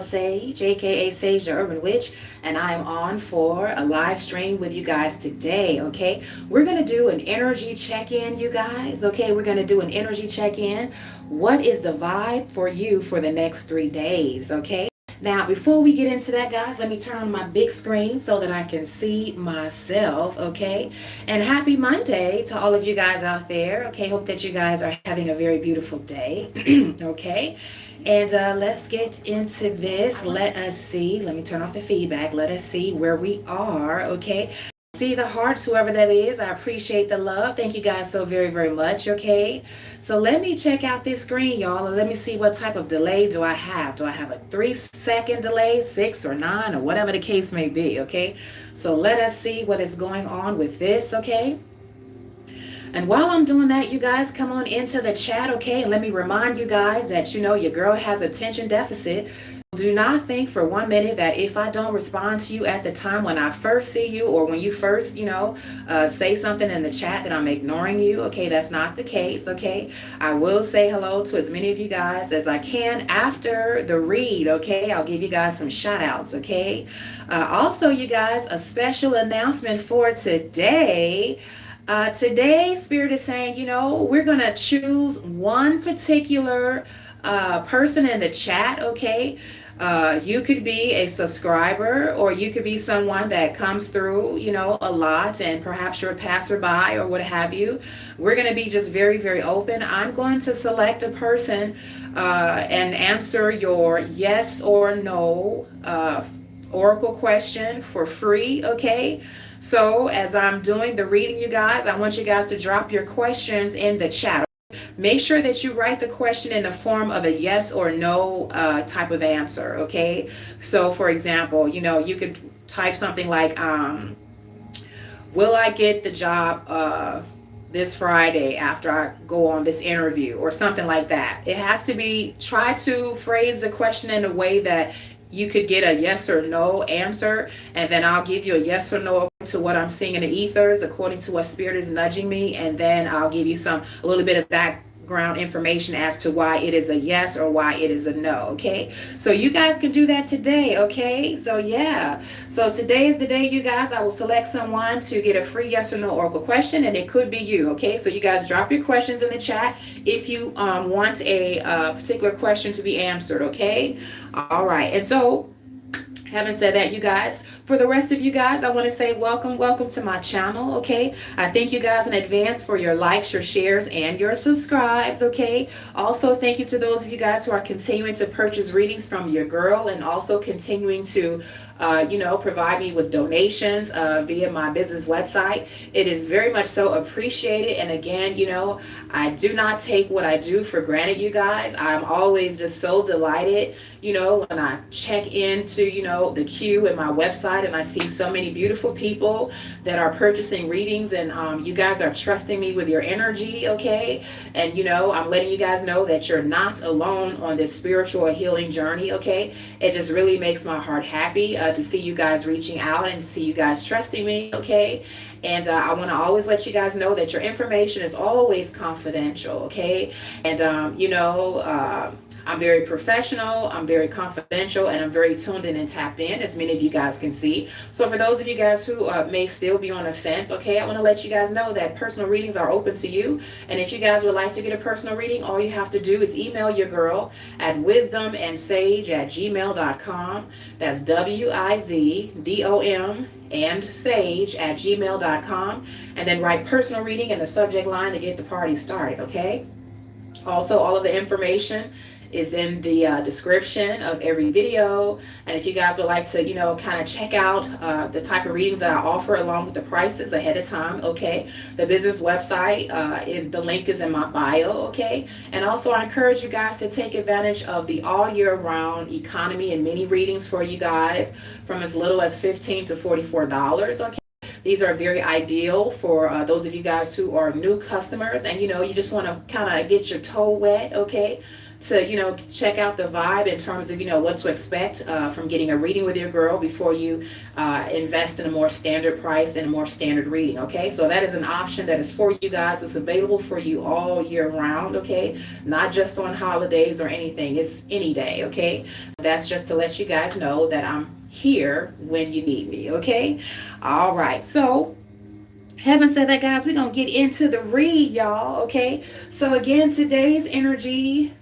Sage, aka Sage the Urban Witch, and I am on for a live stream with you guys today. Okay, we're gonna do an energy check-in, you guys. Okay, we're gonna do an energy check-in. What is the vibe for you for the next 3 days? Okay. Now, before we get into that, guys, let me turn on my big screen so that I can see myself, okay? And happy Monday to all of you guys out there, okay? Hope that you guys are having a very beautiful day, okay? And let's get into this. Let us see. Let me turn off the feedback. Let us see where we are, okay? See the hearts, whoever that is. I appreciate the love. Thank you guys so very, very much, okay? So let me check out this screen, y'all, and let me see what type of delay do I have. Do I have a 3-second delay, 6 or 9, or whatever the case may be, okay? So let us see what is going on with this, okay? And while I'm doing that, you guys come on into the chat, okay? And let me remind you guys that, you know, your girl has attention deficit. Do not think for 1 minute that if I don't respond to you at the time when I first see you or when you first, say something in the chat that I'm ignoring you. Okay, that's not the case. Okay, I will say hello to as many of you guys as I can after the read. Okay, I'll give you guys some shout outs. Okay, also, you guys, a special announcement for today. Today, Spirit is saying, we're going to choose one particular person in the chat, okay? You could be a subscriber, or you could be someone that comes through, a lot, and perhaps you're a passerby or what have you. We're going to be just very, very open. I'm going to select a person and answer your yes or no oracle question for free, okay? So as I'm doing the reading, you guys, I want you guys to drop your questions in the chat. Make sure that you write the question in the form of a yes or no type of answer, okay? So for example, you could type something like, will I get the job this Friday after I go on this interview, or something like that. It has to be, try to phrase the question in a way that you could get a yes or no answer, and then I'll give you a yes or no to what I'm seeing in the ethers according to what Spirit is nudging me, and then I'll give you a little bit of background information as to why it is a yes or why it is a no, okay? So you guys can do that today, okay? So yeah, so today is the day, you guys. I will select someone to get a free yes or no oracle question, and it could be you, okay? So you guys drop your questions in the chat if you want a particular question to be answered, okay? All right, and so having said that, you guys, for the rest of you guys, I want to say welcome to my channel, okay? I thank you guys in advance for your likes, your shares, and your subscribes, okay? Also, thank you to those of you guys who are continuing to purchase readings from your girl, and also continuing to provide me with donations via my business website. It is very much so appreciated. And again, I do not take what I do for granted, you guys. I'm always just so delighted, when I check into, the queue in my website, and I see so many beautiful people that are purchasing readings, and you guys are trusting me with your energy, okay? And, I'm letting you guys know that you're not alone on this spiritual healing journey, okay? It just really makes my heart happy to see you guys reaching out and to see you guys trusting me, okay? And I want to always let you guys know that your information is always confidential, okay? And, I'm very professional, I'm very confidential, and I'm very tuned in and tapped in, as many of you guys can see. So for those of you guys who may still be on the fence, okay, I want to let you guys know that personal readings are open to you. And if you guys would like to get a personal reading, all you have to do is email your girl at WizdomandSage@gmail.com. That's WIZDOM and sage@gmail.com, and then write personal reading in the subject line to get the party started, okay? Also, all of the information is in the description of every video. And if you guys would like to, kind of check out the type of readings that I offer along with the prices ahead of time, okay? The business website the link is in my bio, okay? And also I encourage you guys to take advantage of the all year round economy and mini readings for you guys from as little as $15 to $44, okay? These are very ideal for those of you guys who are new customers, and you just want to kind of get your toe wet, okay? to, check out the vibe in terms of, what to expect from getting a reading with your girl before you invest in a more standard price and a more standard reading. Okay, so that is an option that is for you guys. It's available for you all year round. Okay, not just on holidays or anything. It's any day. Okay, that's just to let you guys know that I'm here when you need me. Okay, all right. So having said that, guys, we're gonna get into the read, y'all. Okay, so again, today's energy,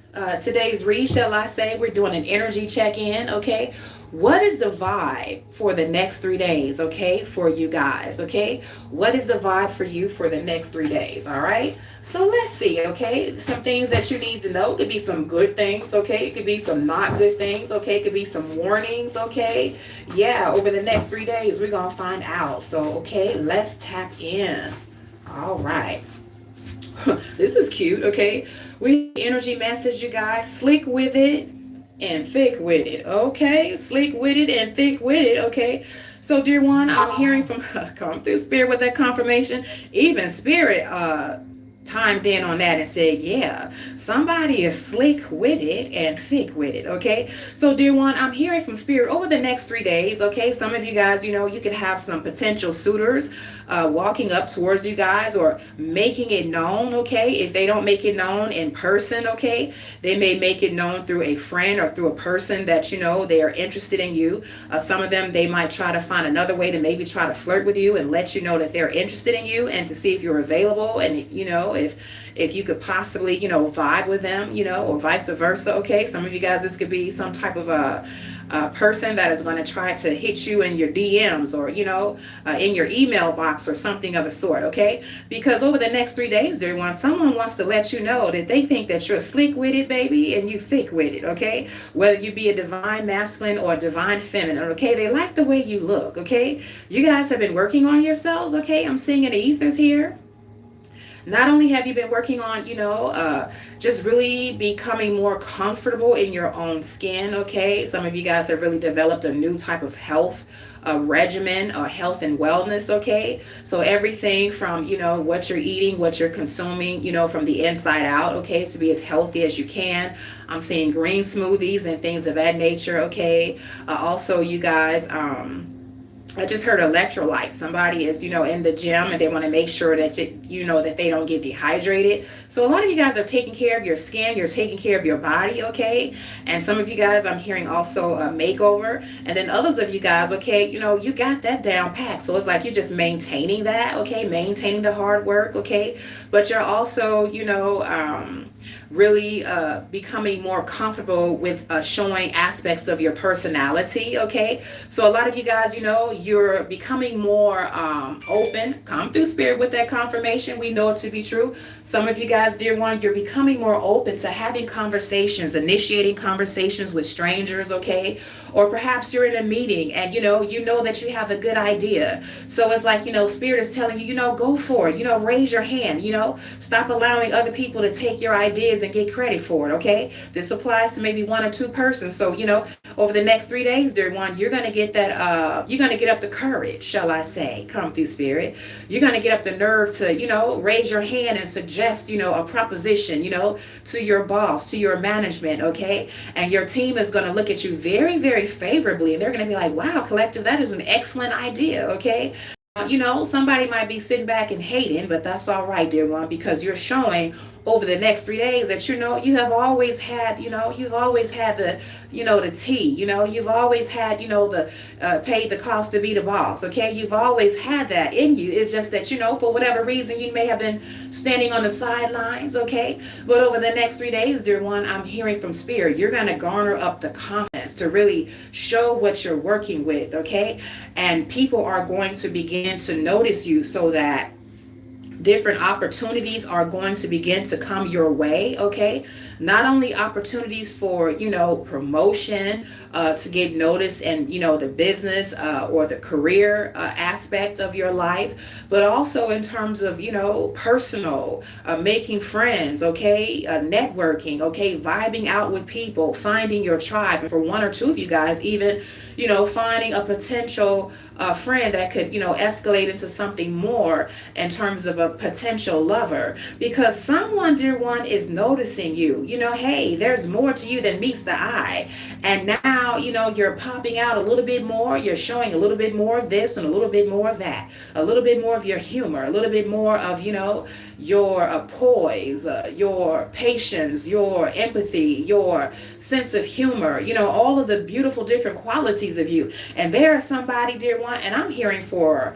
today's read, shall I say, we're doing an energy check-in. Okay, what is the vibe for the next 3 days? Okay, for you guys. Okay, what is the vibe for you for the next 3 days? All right, so let's see. Okay, some things that you need to know. It could be some good things. Okay, it could be some not good things. Okay, it could be some warnings. Okay, yeah, over the next 3 days we're gonna find out. So okay, let's tap in. All right. This is cute. Okay, we energy message, you guys. Slick with it and thick with it. Okay, slick with it and thick with it. Okay, so dear one, I'm hearing from come through spirit with that confirmation. Even spirit timed in on that and said, yeah, somebody is slick with it and thick with it. Okay, so dear one, I'm hearing from spirit over the next 3 days. Okay, some of you guys, you could have some potential suitors walking up towards you guys or making it known. Okay, if they don't make it known in person, okay, they may make it known through a friend or through a person that they are interested in you. Some of them, they might try to find another way to maybe try to flirt with you and let you know that they're interested in you and to see if you're available and if you could possibly vibe with them, or vice versa. Okay, some of you guys, this could be some type of a person that is going to try to hit you in your DMs or in your email box or something of the sort. Okay, because over the next 3 days, dear one, someone wants to let you know that they think that you're slick with it, baby, and you thick with it. Okay, whether you be a divine masculine or a divine feminine. Okay, they like the way you look. Okay, you guys have been working on yourselves. Okay, I'm seeing in the ethers here. Not only have you been working on, just really becoming more comfortable in your own skin, okay? Some of you guys have really developed a new type of health regimen or health and wellness, okay? So everything from, what you're eating, what you're consuming, from the inside out, okay, to be as healthy as you can. I'm seeing green smoothies and things of that nature, okay? Also, you guys, I just heard electrolytes. Somebody is, in the gym and they want to make sure that that they don't get dehydrated. So a lot of you guys are taking care of your skin. You're taking care of your body, okay? And some of you guys, I'm hearing also a makeover. And then others of you guys, okay, you got that down pat. So it's like you're just maintaining that, okay? Maintaining the hard work, okay? But you're also, really becoming more comfortable with showing aspects of your personality. Okay, so a lot of you guys, you're becoming more open. Come through spirit with that confirmation. We know it to be true. Some of you guys, dear one, you're becoming more open to having conversations, initiating conversations with strangers. Okay, or perhaps you're in a meeting and you know that you have a good idea. So it's like spirit is telling you, go for it. Raise your hand. Stop allowing other people to take your ideas and get credit for it. Okay, this applies to maybe one or two persons. So over the next 3 days, dear one, you're gonna get that you're gonna get up the courage, shall I say, come through spirit. You're gonna get up the nerve to raise your hand and suggest a proposition to your boss, to your management. Okay, and your team is gonna look at you very, very favorably and they're gonna be like, wow, collective, that is an excellent idea. Okay, somebody might be sitting back and hating, but that's all right, dear one, because you're showing over the next 3 days that you have always had you've always had the the tea, you've always had the paid the cost to be the boss. Okay, you've always had that in you. It's just that for whatever reason you may have been standing on the sidelines. Okay, but over the next 3 days, dear one, I'm hearing from spirit, you're going to garner up the confidence to really show what you're working with. Okay, and people are going to begin to notice you so that different opportunities are going to begin to come your way. Okay, not only opportunities for promotion to get noticed in the business or the career aspect of your life, but also in terms of personal making friends. Okay, networking. Okay, vibing out with people, finding your tribe, and for one or two of you guys, even finding a potential friend that could escalate into something more in terms of a potential lover, because someone, dear one, is noticing you. Hey, there's more to you than meets the eye. And now, you're popping out a little bit more. You're showing a little bit more of this and a little bit more of that, a little bit more of your humor, a little bit more of, your poise, your patience, your empathy, your sense of humor, all of the beautiful different qualities of you. And there is somebody, dear one, and I'm hearing for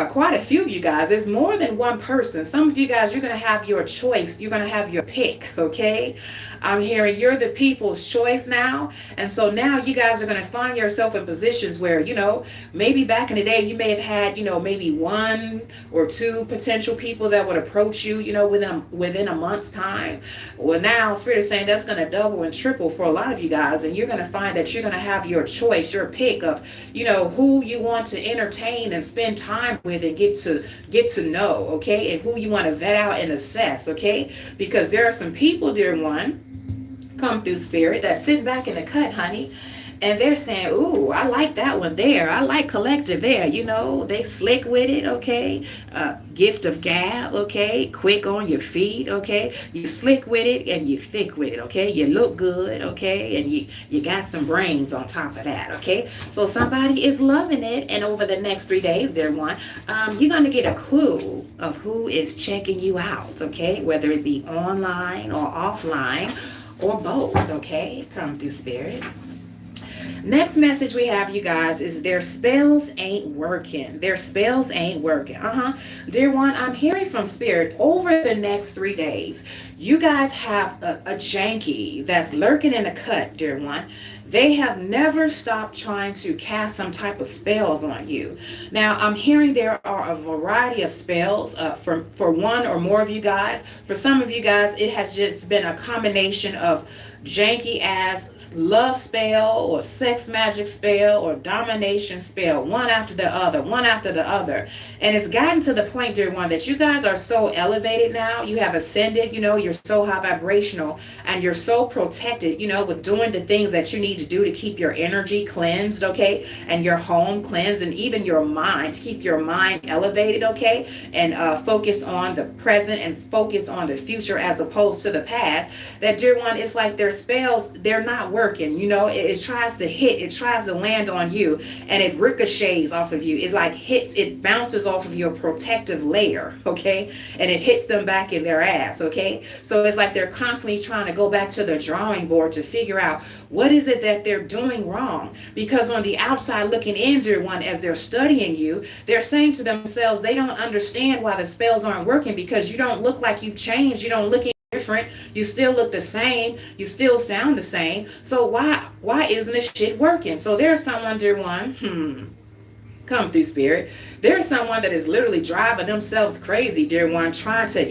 quite a few of you guys. There's more than one person. Some of you guys, you're going to have your choice. You're going to have your pick, okay? I'm hearing you're the people's choice now. And so now you guys are going to find yourself in positions where, maybe back in the day you may have had, maybe one or two potential people that would approach you, within a month's time. Well, now Spirit is saying that's going to double and triple for a lot of you guys. And you're going to find that you're going to have your choice, your pick of, who you want to entertain and spend time with and get to know, okay? And who you want to vet out and assess, okay? Because there are some people, dear one, come through Spirit that's sitting back in the cut, honey, and they're saying, ooh, I like that one there. I like collective there. They slick with it, okay? Gift of gab, okay? Quick on your feet, okay? You slick with it and you thick with it, okay? You look good, okay? And you got some brains on top of that, okay? So somebody is loving it, and over the next 3 days, dear one, you're going to get a clue of who is checking you out, okay? Whether it be online or offline or both, okay? Come through Spirit. Next message we have, you guys, is their spells ain't working. Their spells ain't working. Dear one, I'm hearing from Spirit over the next 3 days. You guys have a janky that's lurking in the cut, dear one. They have never stopped trying to cast some type of spells on you. Now, I'm hearing there are a variety of spells for one or more of you guys. For some of you guys, it has just been a combination of janky ass love spell or sex magic spell or domination spell, one after the other, one after the other. And it's gotten to the point, dear one, that you guys are so elevated now. You have ascended, you're so high vibrational, and you're so protected, with doing the things that you need to do to keep your energy cleansed, okay? And your home cleansed, and even your mind, to keep your mind elevated, okay? And focus on the present and focus on the future as opposed to the past. That, dear one, it's like their spells, they're not working, it tries to hit, it tries to land on you, and it ricochets off of you. It like hits, it bounces off of your protective layer, okay? And it hits them back in their ass, okay? So it's like they're constantly trying to go back to the drawing board to figure out what is it that they're doing wrong. Because on the outside looking in, dear one, as they're studying you, they're saying to themselves, they don't understand why the spells aren't working, because you don't look like you've changed. You don't look different. You still look the same. You still sound the same. So why isn't this shit working? So there's someone, dear one, come through Spirit. There's someone that is literally driving themselves crazy, dear one, trying to,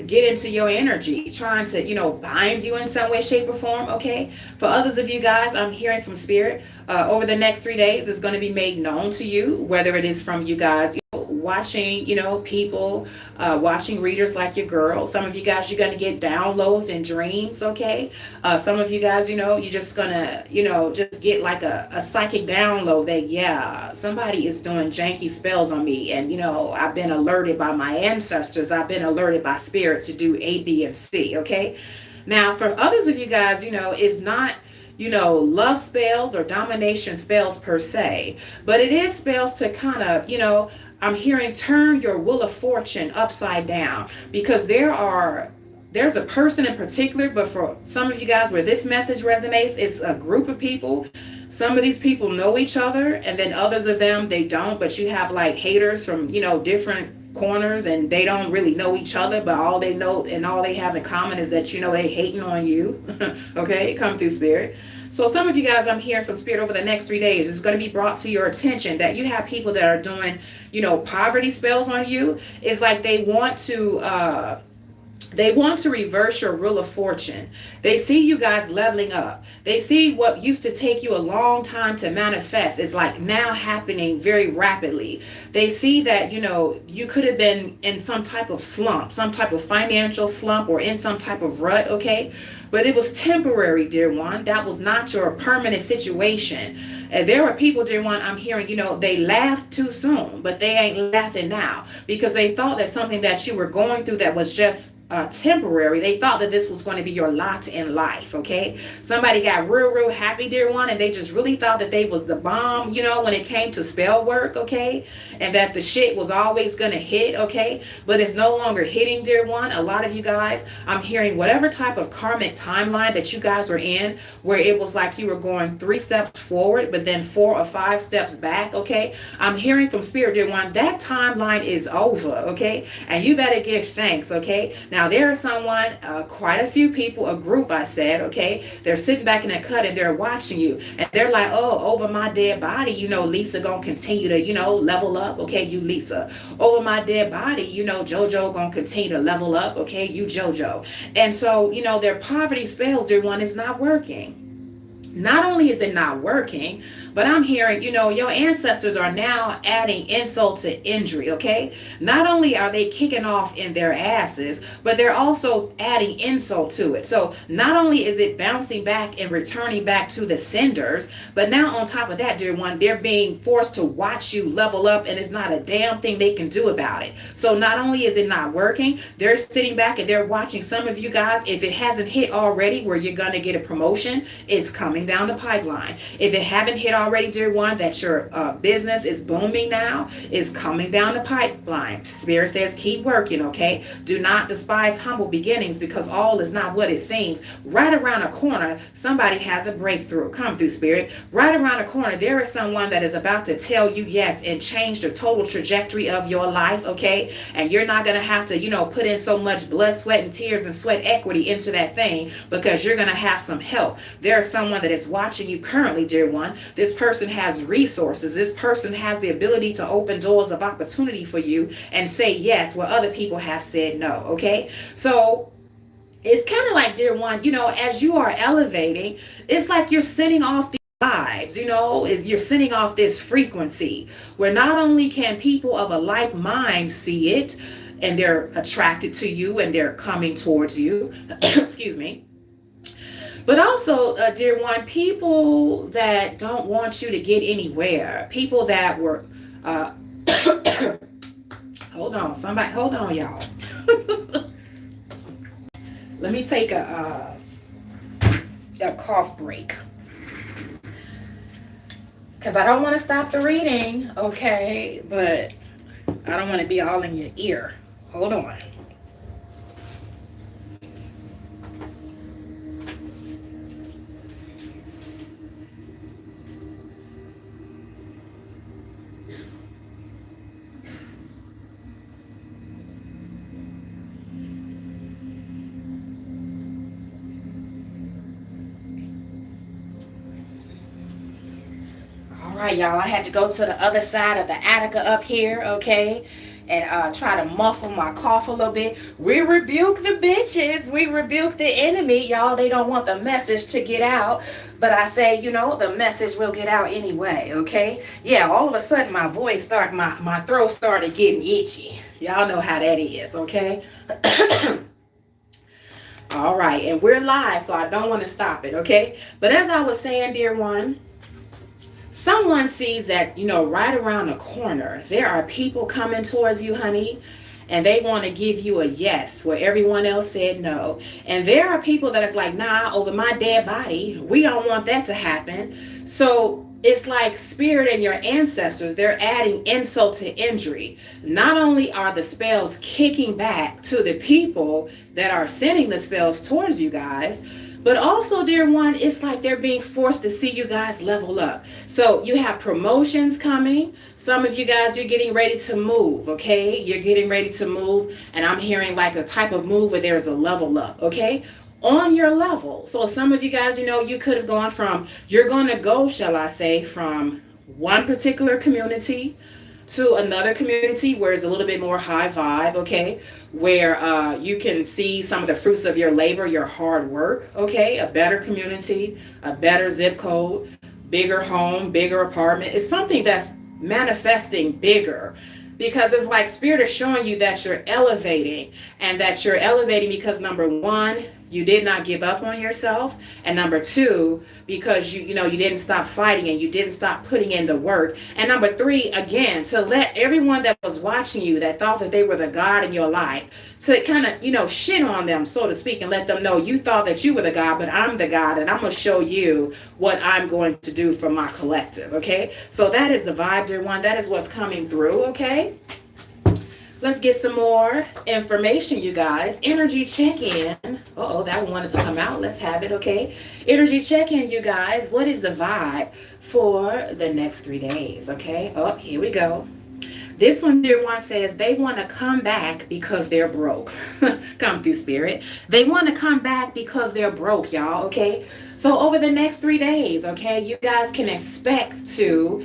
get into your energy, trying to, bind you in some way, shape, or form, okay? For others of you guys, I'm hearing from Spirit, over the next 3 days, it's going to be made known to you, whether it is from you guys, watching, people, watching readers like your girl. Some of you guys, you're going to get downloads and dreams, okay? Some of you guys, you're just going to, just get like a psychic download that, yeah, somebody is doing janky spells on me. And, I've been alerted by my ancestors. I've been alerted by Spirit to do A, B, and C, okay? Now, for others of you guys, it's not, love spells or domination spells per se, but it is spells to kind of, I'm hearing turn your wheel of fortune upside down, because there's a person in particular, but for some of you guys where this message resonates, it's a group of people. Some of these people know each other, and then others of them, they don't, but you have like haters from, different corners, and they don't really know each other, but all they know and all they have in common is that, they hating on you. Okay, come through Spirit. So some of you guys, I'm hearing from Spirit over the next 3 days, it's going to be brought to your attention that you have people that are doing, poverty spells on you. It's like they want to reverse your wheel of fortune. They see you guys leveling up. They see what used to take you a long time to manifest is like now happening very rapidly. They see that, you could have been in some type of slump, some type of financial slump, or in some type of rut, okay? But it was temporary, dear one. That was not your permanent situation. And there are people, dear one, I'm hearing, they laughed too soon, but they ain't laughing now because they thought that something that you were going through that was just temporary. They thought that this was going to be your lot in life. Okay, somebody got real happy, dear one, and they just really thought that they was the bomb, when it came to spell work. Okay, and that the shit was always going to hit. Okay, but it's no longer hitting, dear one. A lot of you guys, I'm hearing whatever type of karmic timeline that you guys were in, where it was like you were going 3 steps forward but then 4 or 5 steps back. Okay, I'm hearing from spirit, dear one, that timeline is over. Okay, and you better give thanks. Okay, now there is someone, quite a few people, a group, I said, okay, they're sitting back in that cut and they're watching you and they're like, oh, over my dead body, Lisa gonna continue to, level up. Okay, you Lisa. Over my dead body, JoJo gonna continue to level up. Okay, you JoJo. And so, their poverty spells, dear one, is not working. Not only is it not working, but I'm hearing, your ancestors are now adding insult to injury, okay? Not only are they kicking off in their asses, but they're also adding insult to it. So not only is it bouncing back and returning back to the senders, but now on top of that, dear one, they're being forced to watch you level up and it's not a damn thing they can do about it. So not only is it not working, they're sitting back and they're watching some of you guys. If it hasn't hit already where you're going to get a promotion, it's coming down the pipeline. If it haven't hit already, dear one, that your business is booming now, is coming down the pipeline. Spirit says keep working. Okay, do not despise humble beginnings because all is not what it seems. Right around a corner, somebody has a breakthrough. Come through, spirit. Right around a corner, there is someone that is about to tell you yes and change the total trajectory of your life. Okay, and you're not going to have to put in so much blood, sweat, and tears and sweat equity into that thing because you're going to have some help. There is someone that is watching you currently, dear one. This person has resources. This person has the ability to open doors of opportunity for you and say yes where other people have said no. Okay, so it's kind of like, dear one, as you are elevating, it's like you're sending off the vibes, you're sending off this frequency where not only can people of a like mind see it and they're attracted to you and they're coming towards you, excuse me, but also, dear one, people that don't want you to get anywhere, people that were, hold on, y'all. Let me take a cough break. Because I don't want to stop the reading, okay? But I don't want to be all in your ear. Hold on. All right, y'all, I had to go to the other side of the attica up here, okay, and try to muffle my cough a little bit. We rebuke the bitches. We rebuke the enemy, y'all. They don't want the message to get out. But I say, the message will get out anyway, okay? Yeah, all of a sudden my voice my throat started getting itchy. Y'all know how that is, okay? All right, and we're live, so I don't want to stop it, okay? But as I was saying, dear one, someone sees that, right around the corner, there are people coming towards you, honey, and they want to give you a yes where everyone else said no. And there are people that is like, nah, over my dead body, we don't want that to happen. So it's like spirit and your ancestors, they're adding insult to injury. Not only are the spells kicking back to the people that are sending the spells towards you guys, but also, dear one, it's like they're being forced to see you guys level up. So you have promotions coming. Some of you guys, you're getting ready to move, okay? You're getting ready to move. And I'm hearing like a type of move where there's a level up, okay? On your level. So some of you guys, you could have gone from, you're going to go, shall I say, from one particular community to another community where it's a little bit more high vibe, okay, where you can see some of the fruits of your labor, your hard work, okay, a better community, a better zip code, bigger home, bigger apartment. It's something that's manifesting bigger, because it's like spirit is showing you that you're elevating, and that you're elevating because number one, you did not give up on yourself. And number two, because you didn't stop fighting and you didn't stop putting in the work. And number three, again, to let everyone that was watching you that thought that they were the God in your life, to kind of, shit on them, so to speak, and let them know you thought that you were the God, but I'm the God, and I'm going to show you what I'm going to do for my collective, okay? So that is the vibe, dear one. That is what's coming through, okay? Let's get some more information, you guys. Energy check-in. Uh-oh, that one wanted to come out. Let's have it, okay? Energy check-in, you guys. What is the vibe for the next 3 days, okay? Oh, here we go. This one, dear one, says they want to come back because they're broke. Come through, Spirit. They want to come back because they're broke, y'all, okay? So over the next 3 days, okay, you guys can expect to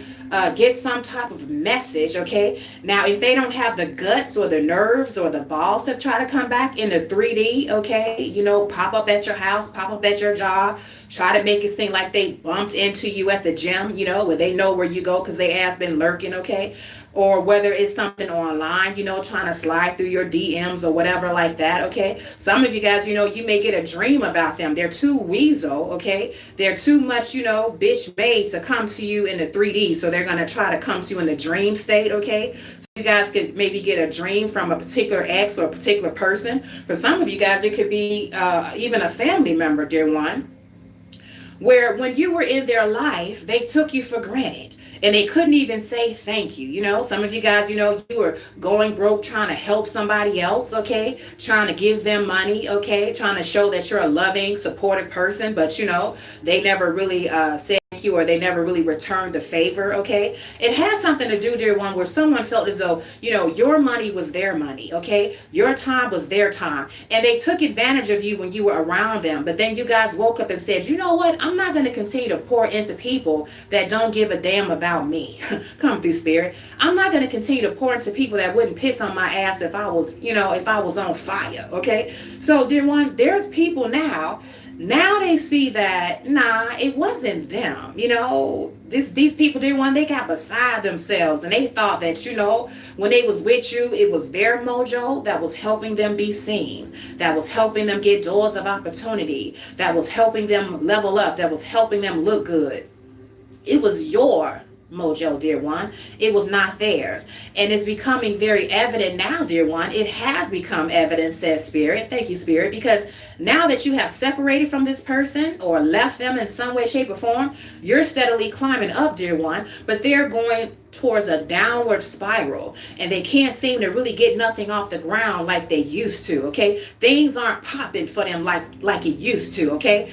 get some type of message, okay? Now, if they don't have the guts or the nerves or the balls to try to come back in the 3D, okay, pop up at your house, pop up at your job, try to make it seem like they bumped into you at the gym, where they know where you go because they ass been lurking, okay? Or whether it's something online, trying to slide through your DMs or whatever like that, okay? Some of you guys, you may get a dream about them. They're too weasel, okay? They're too much, bitch made to come to you in the 3D. So they're going to try to come to you in the dream state, okay? So you guys could maybe get a dream from a particular ex or a particular person. For some of you guys, it could be even a family member, dear one, where when you were in their life, they took you for granted. And they couldn't even say thank you. Some of you guys, you were going broke trying to help somebody else, okay? Trying to give them money, okay? Trying to show that you're a loving, supportive person. But, they never really said thank you, or they never really returned the favor, okay? It has something to do, dear one, where someone felt as though, your money was their money, okay? Your time was their time. And they took advantage of you when you were around them. But then you guys woke up and said, you know what? I'm not going to continue to pour into people that don't give a damn about me. Come through, Spirit. I'm not going to continue to pour into people that wouldn't piss on my ass if I was, if I was on fire, okay? So, dear one, there's people now they see that, nah, it wasn't them. These people, dear one, they got beside themselves, and they thought that, when they was with you, it was their mojo that was helping them be seen, that was helping them get doors of opportunity, that was helping them level up, that was helping them look good. It was your mojo, dear one. It was not theirs. And it's becoming very evident now, dear one. It has become evident, says Spirit. Thank you, Spirit, because now that you have separated from this person or left them in some way, shape, or form, you're steadily climbing up, dear one, but they're going towards a downward spiral, and they can't seem to really get nothing off the ground like they used to, okay? Things aren't popping for them like it used to, okay?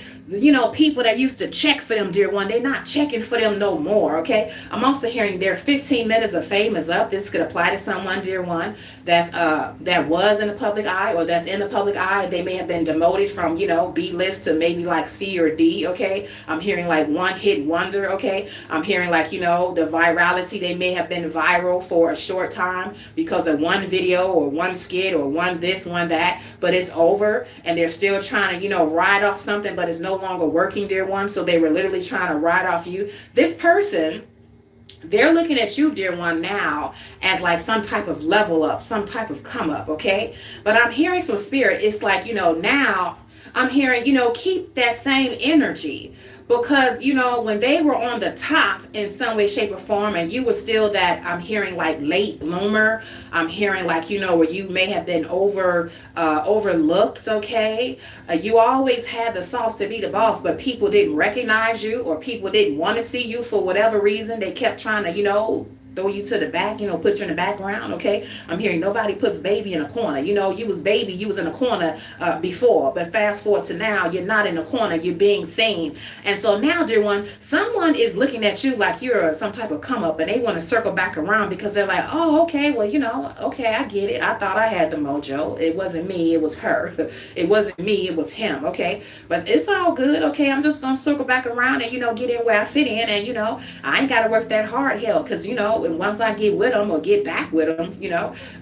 People that used to check for them, dear one, they're not checking for them no more, okay? I'm also hearing their 15 minutes of fame is up. This could apply to someone, dear one, that was in the public eye, or that's in the public eye. They may have been demoted from, B list to maybe like C or D, okay? I'm hearing like one hit wonder, okay? I'm hearing like, the virality. They may have been viral for a short time because of one video or one skit or one this, one that, but it's over, and they're still trying to, ride off something, but it's no longer working, dear one. So they were literally trying to ride off you. This person, they're looking at you, dear one, now as like some type of level up, some type of come up, okay? But I'm hearing from Spirit, it's like, now I'm hearing, keep that same energy. Because, when they were on the top in some way, shape, or form, and you were still that, I'm hearing like late bloomer, I'm hearing like, where you may have been overlooked, okay? You always had the sauce to be the boss, but people didn't recognize you, or people didn't want to see you for whatever reason. They kept trying to, throw you to the back, put you in the background, okay? I'm hearing nobody puts baby in a corner. You was baby, you was in a corner before, but fast forward to now, you're not in a corner, you're being seen. And so now, dear one, someone is looking at you like you're some type of come up, and they want to circle back around because they're like, oh, okay, well, okay, I get it. I thought I had the mojo. It wasn't me, it was her. It wasn't me, it was him, okay? But it's all good, okay? I'm just going to circle back around and, get in where I fit in, and, I ain't got to work that hard, hell, because, and once I get with them or get back with them,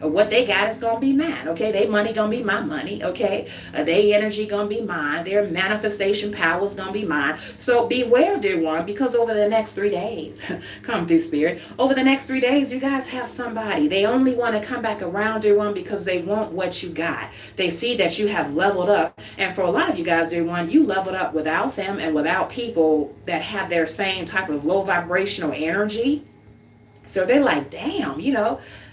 what they got is gonna be mine. Okay, their money gonna be my money. Okay, their energy gonna be mine. Their manifestation power is gonna be mine. So beware, dear one, because over the next 3 days, come through spirit. Over the next 3 days, you guys have somebody. They only want to come back around, dear one, because they want what you got. They see that you have leveled up, and for a lot of you guys, dear one, you leveled up without them and without people that have their same type of low vibrational energy. So they're like, damn,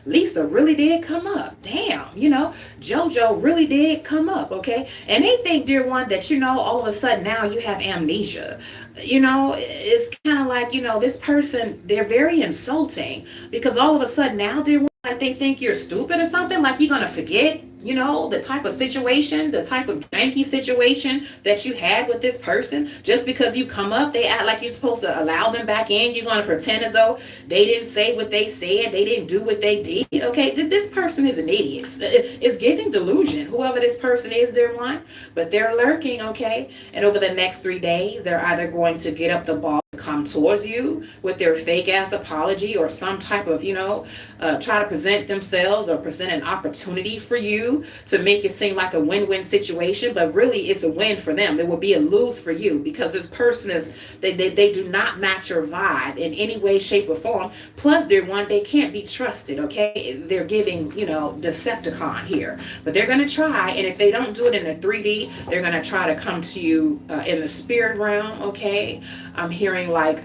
Lisa really did come up. Damn, JoJo really did come up, okay? And they think, dear one, that, all of a sudden now you have amnesia. It's kind of like, this person, they're very insulting because all of a sudden now, dear one, like they think you're stupid or something, like you're going to forget, the type of situation, the type of janky situation that you had with this person. Just because you come up, they act like you're supposed to allow them back in. You're going to pretend as though they didn't say what they said. They didn't do what they did. Okay, this person is an idiot. It's giving delusion, whoever this person is, dear one. But they're lurking, okay? And over the next 3 days, they're either going to get up the ball, come towards you with their fake ass apology or some type of, try to present themselves or present an opportunity for you to make it seem like a win-win situation, but really it's a win for them. It will be a lose for you because this person they do not match your vibe in any way, shape, or form. Plus, dear one, they can't be trusted, okay? They're giving, Decepticon here, but they're going to try, and if they don't do it in a 3D, they're going to try to come to you in the spirit realm, okay? I'm hearing like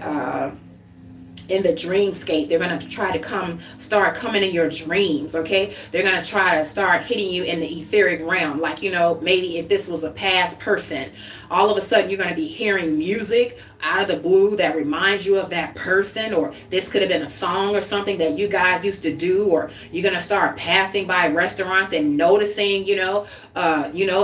in the dreamscape, they're going to try to start coming in your dreams, okay? They're going to try to start hitting you in the etheric realm. Like, maybe if this was a past person, all of a sudden you're going to be hearing music out of the blue that reminds you of that person, or this could have been a song or something that you guys used to do, or you're going to start passing by restaurants and noticing,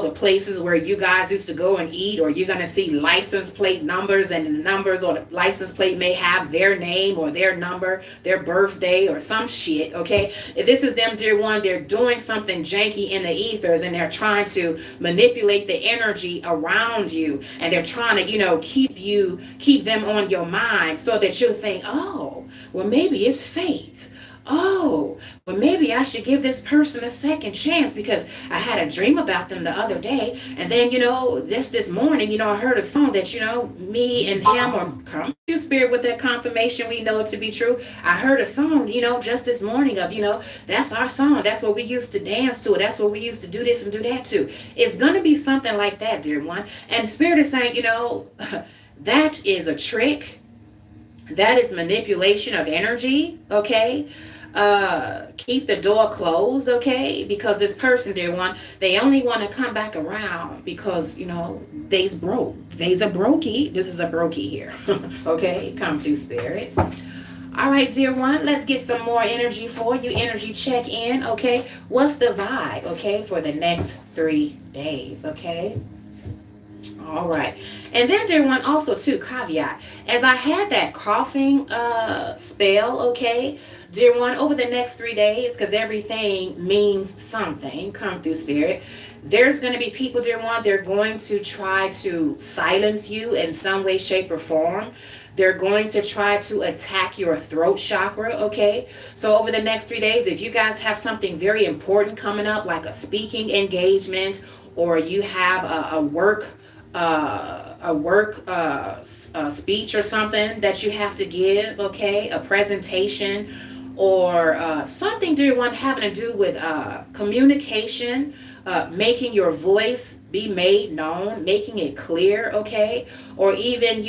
the places where you guys used to go and eat, or you're going to see license plate numbers, and the numbers or the license plate may have their name or their number, their birthday or some shit, okay? If this is them, dear one, they're doing something janky in the ethers, and they're trying to manipulate the energy around you, and they're trying to, keep them on your mind so that you'll think, oh, well, maybe it's fate. Oh, well, maybe I should give this person a second chance because I had a dream about them the other day. And then, just this morning, I heard a song that, me and him or come to spirit with that confirmation, we know it to be true. I heard a song, just this morning of, that's our song. That's what we used to dance to. That's what we used to do this and do that to. It's going to be something like that, dear one. And spirit is saying, that is a trick. That is manipulation of energy, okay? Keep the door closed, okay? Because this person, dear one, they only want to come back around because, they's broke. They's a brokey. This is a brokey here, okay? Come through spirit. All right, dear one, let's get some more energy for you. Energy check in, okay? What's the vibe, okay, for the next 3 days, okay? All right. And then, dear one, also, too, caveat. As I had that coughing spell, okay, dear one, over the next 3 days, because everything means something, come through spirit, there's going to be people, dear one, they're going to try to silence you in some way, shape, or form. They're going to try to attack your throat chakra, okay? So over the next 3 days, if you guys have something very important coming up, like a speaking engagement, or you have a work speech or something that you have to give, okay, a presentation, or something, dear one, having to do with communication, making your voice be made known, making it clear, okay? Or even,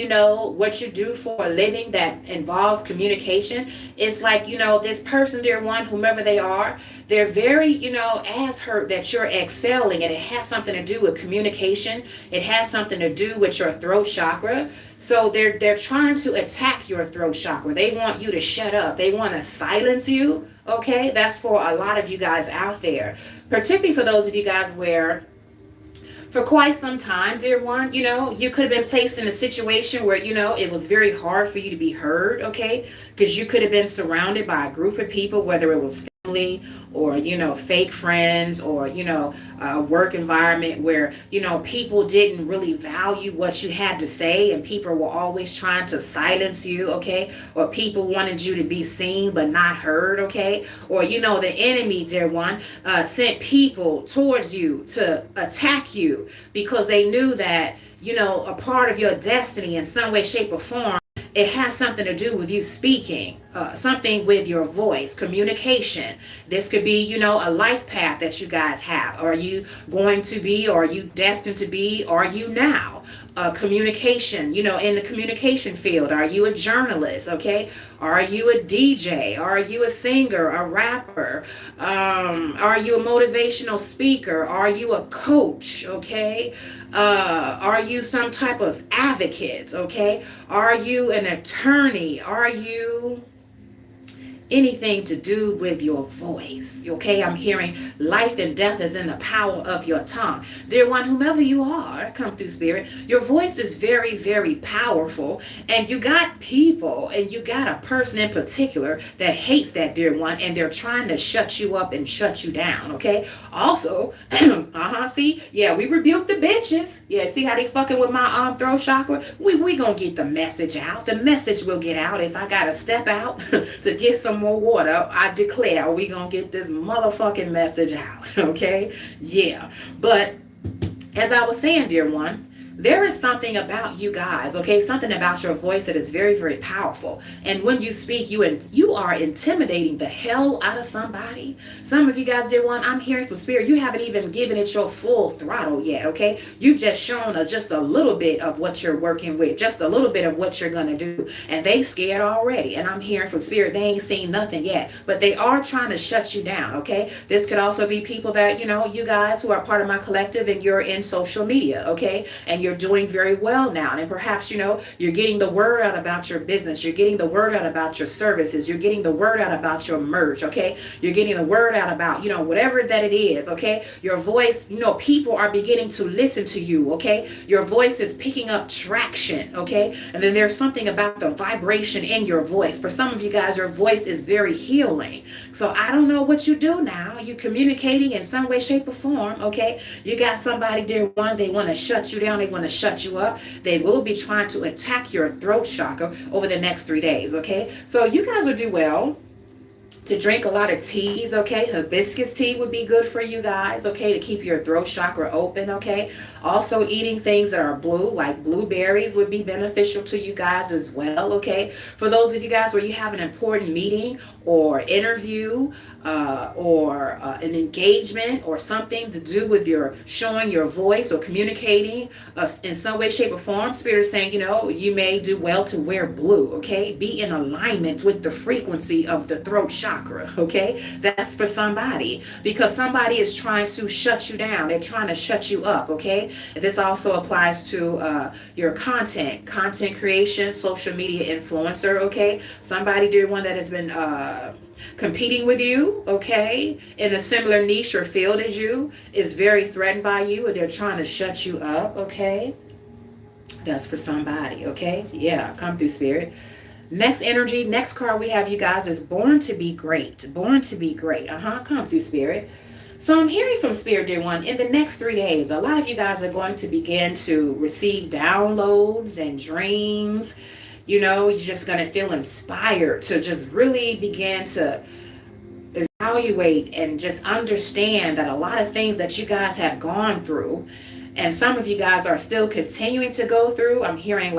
what you do for a living that involves communication. It's like, this person, dear one, whomever they are, they're very, as hurt that you're excelling, and it has something to do with communication. It has something to do with your throat chakra. So they're trying to attack your throat chakra. They want you to shut up. They want to silence you, okay? That's for a lot of you guys out there, particularly for those of you guys where for quite some time, dear one, you could have been placed in a situation where, it was very hard for you to be heard, okay? Because you could have been surrounded by a group of people, whether it was or fake friends, or a work environment where people didn't really value what you had to say, and people were always trying to silence you, okay? Or people wanted you to be seen but not heard, okay? Or the enemy, dear one, sent people towards you to attack you because they knew that a part of your destiny in some way, shape, or form, it has something to do with you speaking, something with your voice, communication. This could be, a life path that you guys have. Are you going to be, or are you destined to be, are you now? Communication, in the communication field. Are you a journalist? Okay. Are you a DJ? Are you a singer, a rapper? Are you a motivational speaker? Are you a coach? Okay. Are you some type of advocate? Okay. Are you an attorney? Are you anything to do with your voice? Okay, I'm hearing life and death is in the power of your tongue. Dear one, whomever you are, come through spirit, your voice is very, very powerful, and you got people, and you got a person in particular that hates that, dear one, and they're trying to shut you up and shut you down. Okay, also see, yeah, we rebuke the bitches. Yeah, see how they fucking with my throat chakra? We gonna get the message out. The message will get out. If I gotta step out to get some more water, I declare we gonna get this motherfucking message out. Okay, yeah. But as I was saying, dear one, there is something about you guys, okay? Something about your voice that is very, very powerful. And when you speak, you are intimidating the hell out of somebody. Some of you guys, dear one, I'm hearing from spirit, you haven't even given it your full throttle yet, okay? You've just shown just a little bit of what you're working with, just a little bit of what you're gonna do. And they scared already. And I'm hearing from spirit, they ain't seen nothing yet. But they are trying to shut you down, okay? This could also be people that, you guys who are part of my collective, and you're in social media, okay? And you're doing very well now, and perhaps you're getting the word out about your business, you're getting the word out about your services, you're getting the word out about your merch, okay? You're getting the word out about whatever that it is, okay? Your voice, people are beginning to listen to you, okay? Your voice is picking up traction, okay? And then there's something about the vibration in your voice. For some of you guys, your voice is very healing. So I don't know what you do now. You're communicating in some way, shape, or form, okay? You got somebody, dear one, they want to shut you down, they want to shut you up. They will be trying to attack your throat chakra over the next 3 days, okay? So you guys will do well to drink a lot of teas, okay? Hibiscus tea would be good for you guys, okay, to keep your throat chakra open, okay? Also, eating things that are blue, like blueberries, would be beneficial to you guys as well, okay? For those of you guys where you have an important meeting or interview or an engagement or something to do with your showing your voice or communicating in some way, shape, or form, Spirit is saying, you may do well to wear blue, okay? Be in alignment with the frequency of the throat chakra, okay? That's for somebody, because somebody is trying to shut you down. They're trying to shut you up, okay? This also applies to your content creation, social media influencer, okay? Somebody, dear one, that has been competing with you, okay, in a similar niche or field as you, is very threatened by you, and they're trying to shut you up, okay? That's for somebody, okay? Yeah, come through, spirit. Next energy, next card we have, you guys, is born to be great. Born to be great. Come through, spirit. So I'm hearing from spirit, dear one, in the next 3 days, a lot of you guys are going to begin to receive downloads and dreams. You're just going to feel inspired to just really begin to evaluate and just understand that a lot of things that you guys have gone through, and some of you guys are still continuing to go through. I'm hearing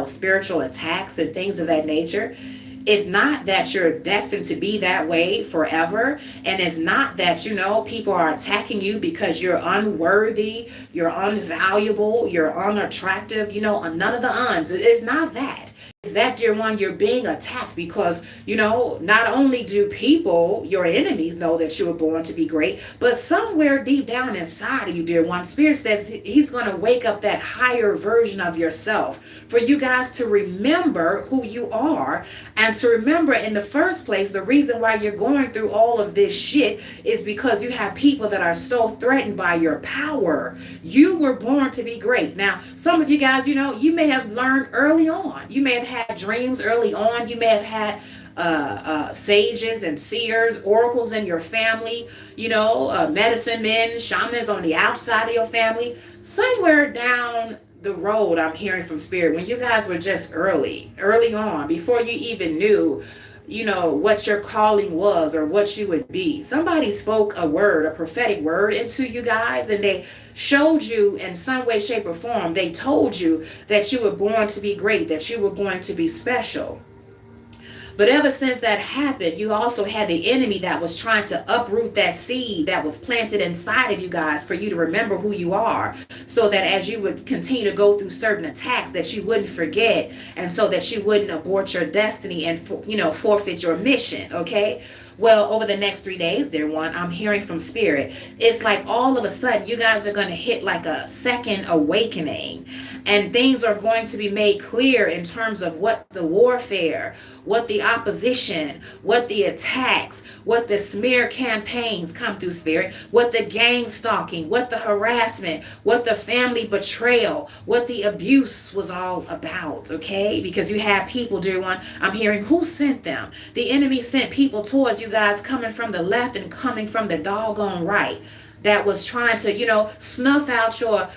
spiritual attacks and things of that nature. It's not that you're destined to be that way forever. And it's not that, people are attacking you because you're unworthy, you're unvaluable, you're unattractive, none of the uns. It's not that. Is that, dear one, you're being attacked because, not only do people, your enemies, know that you were born to be great, but somewhere deep down inside of you, dear one, Spirit says he's going to wake up that higher version of yourself for you guys to remember who you are, and to remember in the first place, the reason why you're going through all of this shit is because you have people that are so threatened by your power. You were born to be great. Now, some of you guys, you may have learned early on. You may have had dreams early on. You may have had sages and seers, oracles in your family, medicine men, shamans on the outside of your family. Somewhere down the road, I'm hearing from spirit, when you guys were just early on, before you even knew what your calling was or what you would be, somebody spoke a word, a prophetic word into you guys, and they showed you in some way, shape, or form. They told you that you were born to be great, that you were going to be special. But ever since that happened, you also had the enemy that was trying to uproot that seed that was planted inside of you guys for you to remember who you are, so that as you would continue to go through certain attacks, that you wouldn't forget, and so that you wouldn't abort your destiny and forfeit your mission. Okay. Well, over the next 3 days, dear one, I'm hearing from spirit. It's like all of a sudden you guys are going to hit like a second awakening, and things are going to be made clear in terms of what the warfare, what the opposition, what the attacks, what the smear campaigns come through spirit, what the gang stalking, what the harassment, what the family betrayal, what the abuse was all about. Okay. Because you have people, dear one, I'm hearing, who sent them. The enemy sent people towards you guys, coming from the left and coming from the doggone right, that was trying to snuff out your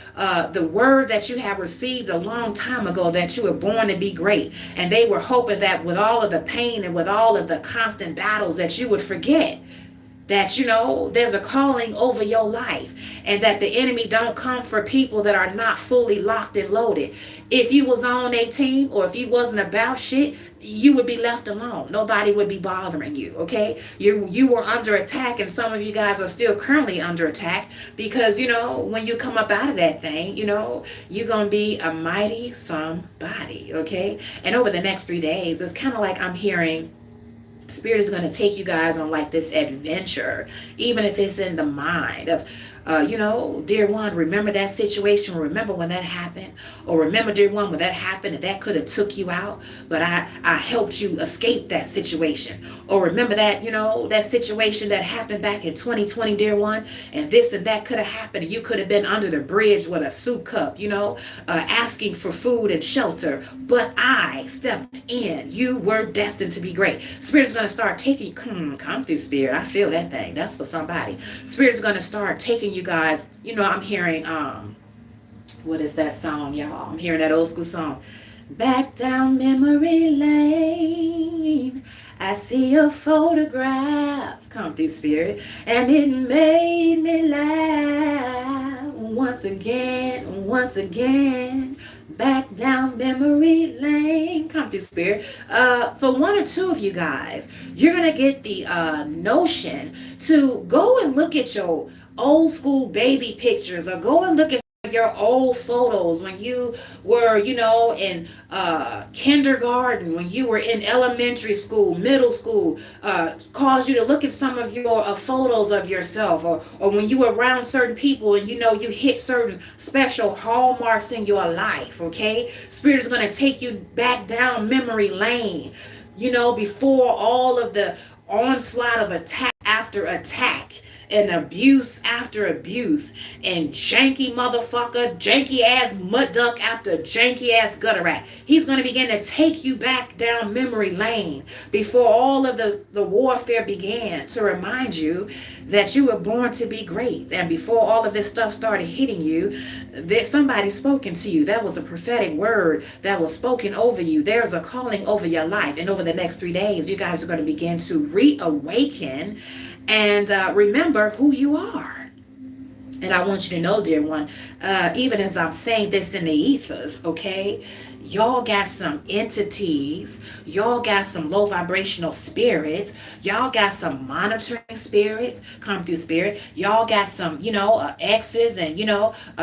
the word that you have received a long time ago, that you were born to be great. And they were hoping that with all of the pain and with all of the constant battles, that you would forget that there's a calling over your life, and that the enemy don't come for people that are not fully locked and loaded. If you was on a team, or if you wasn't about shit, you would be left alone. Nobody would be bothering you. Okay. You were under attack, and some of you guys are still currently under attack, because when you come up out of that thing, you're gonna be a mighty somebody. Okay. And over the next 3 days, it's kind of like I'm hearing spirit is going to take you guys on like this adventure, even if it's in the mind of dear one, remember that situation, remember when that happened, or remember, dear one, when that happened and that could have took you out, but I helped you escape that situation. Or remember that that situation that happened back in 2020, dear one, and this and that could have happened, and you could have been under the bridge with a soup cup, asking for food and shelter, but I stepped in. You were destined to be great. Spirit is going to start taking you, come through spirit, I feel that thing, that's for somebody. Spirit is going to start taking you guys, I'm hearing what is that song, y'all? I'm hearing that old school song. Back down memory lane, I see a photograph, come through spirit, and it made me laugh once again. Back down memory lane, come through spirit. For one or two of you guys, you're gonna get the notion to go and look at your old school baby pictures, or go and look at your old photos when you were, in kindergarten, when you were in elementary school, middle school, cause you to look at some of your photos of yourself, or when you were around certain people and you hit certain special hallmarks in your life. Okay, spirit is going to take you back down memory lane, before all of the onslaught of attack after attack, and abuse after abuse, and janky motherfucker, janky ass mud duck after janky ass gutter rat. He's going to begin to take you back down memory lane before all of the warfare began, to remind you that you were born to be great. And before all of this stuff started hitting you, that somebody spoken to you. That was a prophetic word that was spoken over you. There's a calling over your life. And over the next 3 days, you guys are going to begin to reawaken and remember who you are. And I want you to know, dear one, even as I'm saying this in the ethers, okay, y'all got some entities, y'all got some low vibrational spirits, y'all got some monitoring spirits come through spirit, y'all got some exes, and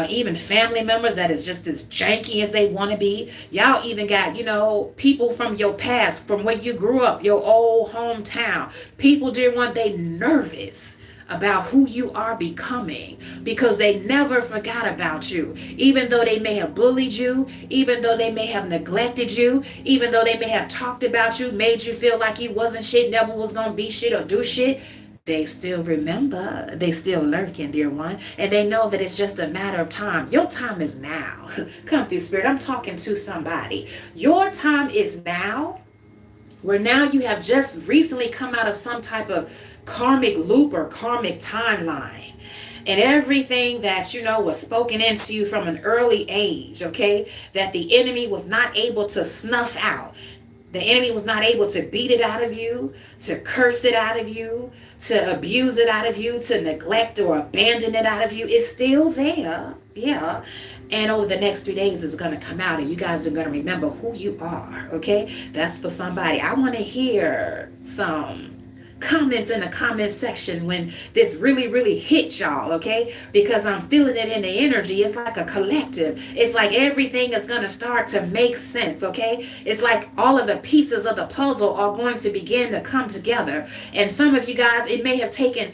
even family members that is just as janky as they want to be. Y'all even got people from your past, from where you grew up, your old hometown. People, dear one, they nervous about who you are becoming, because they never forgot about you, even though they may have bullied you, even though they may have neglected you, even though they may have talked about you, made you feel like you wasn't shit, never was gonna be shit or do shit. They still remember, they still lurking, dear one, and they know that it's just a matter of time. Your time is now. Come through spirit, I'm talking to somebody. Your time is now. where now you have just recently come out of some type of karmic loop or karmic timeline. And everything that was spoken into you from an early age, okay, that the enemy was not able to snuff out. The enemy was not able to beat it out of you, to curse it out of you, to abuse it out of you, to neglect or abandon it out of you. It's still there. Yeah. And over the next 3 days, it's going to come out and you guys are going to remember who you are. Okay. That's for somebody. I want to hear some comments in the comment section when this really hits y'all, okay? Because I'm feeling it in the energy. It's like a collective. It's like everything is going to start to make sense, okay? It's like all of the pieces of the puzzle are going to begin to come together. And some of you guys, it may have taken,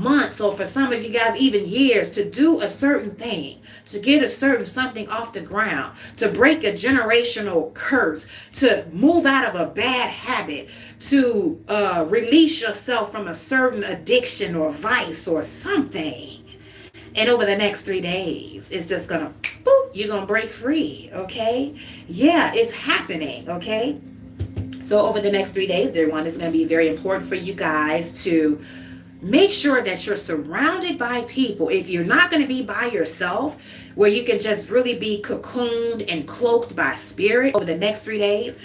months, or for some of you guys, even years to do a certain thing, to get a certain something off the ground, to break a generational curse, to move out of a bad habit, to release yourself from a certain addiction or vice or something. And over the next 3 days, it's just gonna, boop, you're gonna break free, okay? Yeah, it's happening, okay? So over the next 3 days, everyone, it's gonna be very important for you guys to make sure that you're surrounded by people. If you're not going to be by yourself, where you can just really be cocooned and cloaked by spirit over the next 3 days,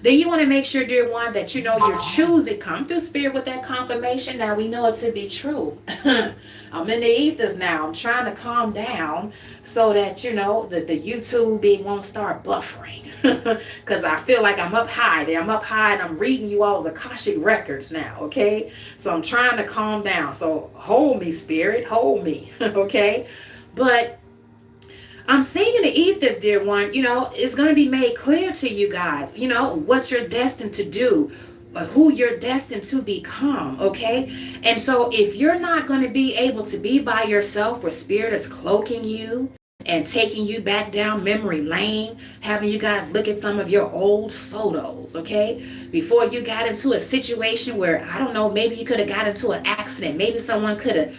then you want to make sure, dear one, that you're choosing. Come through, spirit, with that confirmation. Now we know it to be true. I'm in the ethers now. I'm trying to calm down so that, the YouTube won't start buffering. Because I feel like I'm up high there. I'm up high and I'm reading you all's Akashic records now, okay? So I'm trying to calm down. So hold me, spirit. Hold me, okay? But I'm saying in the ethers, dear one, it's going to be made clear to you guys, what you're destined to do, who you're destined to become, okay? And so if you're not going to be able to be by yourself, where spirit is cloaking you and taking you back down memory lane, having you guys look at some of your old photos, okay? Before you got into a situation where, I don't know, maybe you could have got into an accident. Maybe someone could have,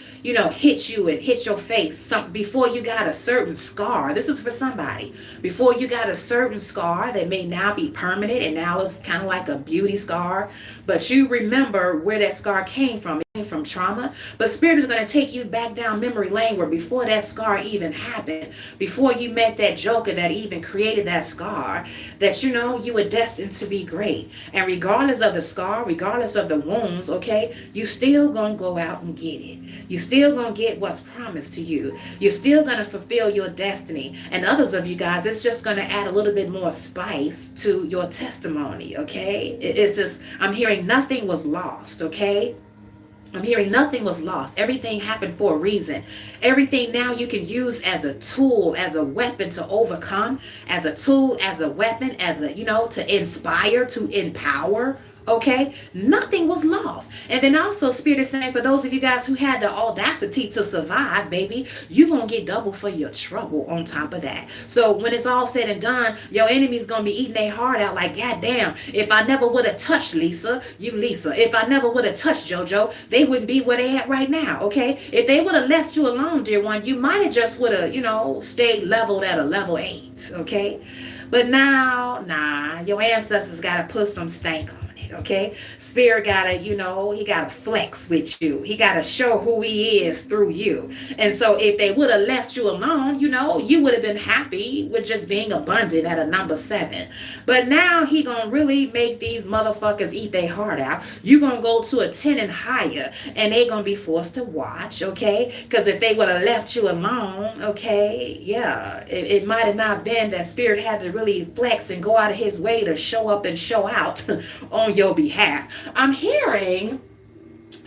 hit you and hit your face. Before you got a certain scar. This is for somebody. Before you got a certain scar that may now be permanent and now it's kind of like a beauty scar. But you remember where that scar came from. It came from trauma. But spirit is going to take you back down memory lane where before that scar even happened, before you met that joker that even created that scar, that you were destined to be great. And regardless of the scar, regardless of the wounds, okay, you still gonna go out and get it. You still gonna get what's promised to you. You're still gonna fulfill your destiny. And others of you guys, it's just gonna add a little bit more spice to your testimony, okay? It's just, I'm hearing nothing was lost, okay? I'm hearing nothing was lost. Everything happened for a reason. Everything now you can use as a tool, as a weapon to overcome, as a tool, as a weapon, as a, to inspire, to empower. Okay, nothing was lost. And then also spirit is saying, for those of you guys who had the audacity to survive, baby, you're gonna get double for your trouble on top of that. So when it's all said and done, your enemy's gonna be eating their heart out like, God damn, if I never would have touched Lisa, if I never would have touched JoJo, they wouldn't be where they at right now. Okay, if they would have left you alone, dear one, you might have just would have stayed leveled at a level 8. Okay, but now, nah, your ancestors gotta put some stank on. Okay, spirit gotta, he gotta flex with you. He gotta show who he is through you. And so if they would have left you alone, you would have been happy with just being abundant at a number 7. But now he gonna really make these motherfuckers eat their heart out. You gonna go to a 10 and higher, and they gonna be forced to watch, okay? Because if they would have left you alone, okay, yeah, it might have not been that spirit had to really flex and go out of his way to show up and show out on your behalf. I'm hearing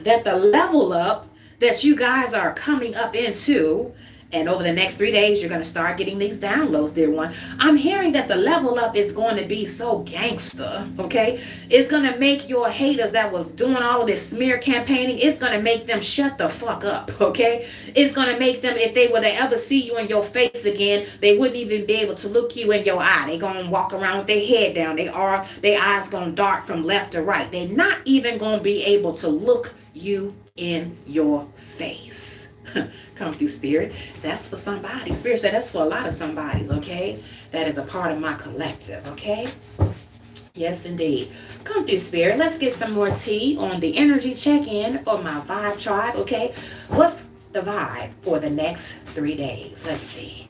that the level up that you guys are coming up into, and over the next 3 days, you're going to start getting these downloads, dear one. I'm hearing that the level up is going to be so gangster, okay? It's going to make your haters that was doing all of this smear campaigning, it's going to make them shut the fuck up, okay? It's going to make them, if they were to ever see you in your face again, they wouldn't even be able to look you in your eye. They're going to walk around with their head down. Their eyes going to dart from left to right. They're not even going to be able to look you in your face. Come through, spirit. That's for somebody. Spirit said that's for a lot of somebodies, okay? That is a part of my collective, okay? Yes, indeed. Come through, Spirit. Let's get some more tea on the energy check-in for my vibe tribe, okay? What's the vibe for the next 3 days? Let's see.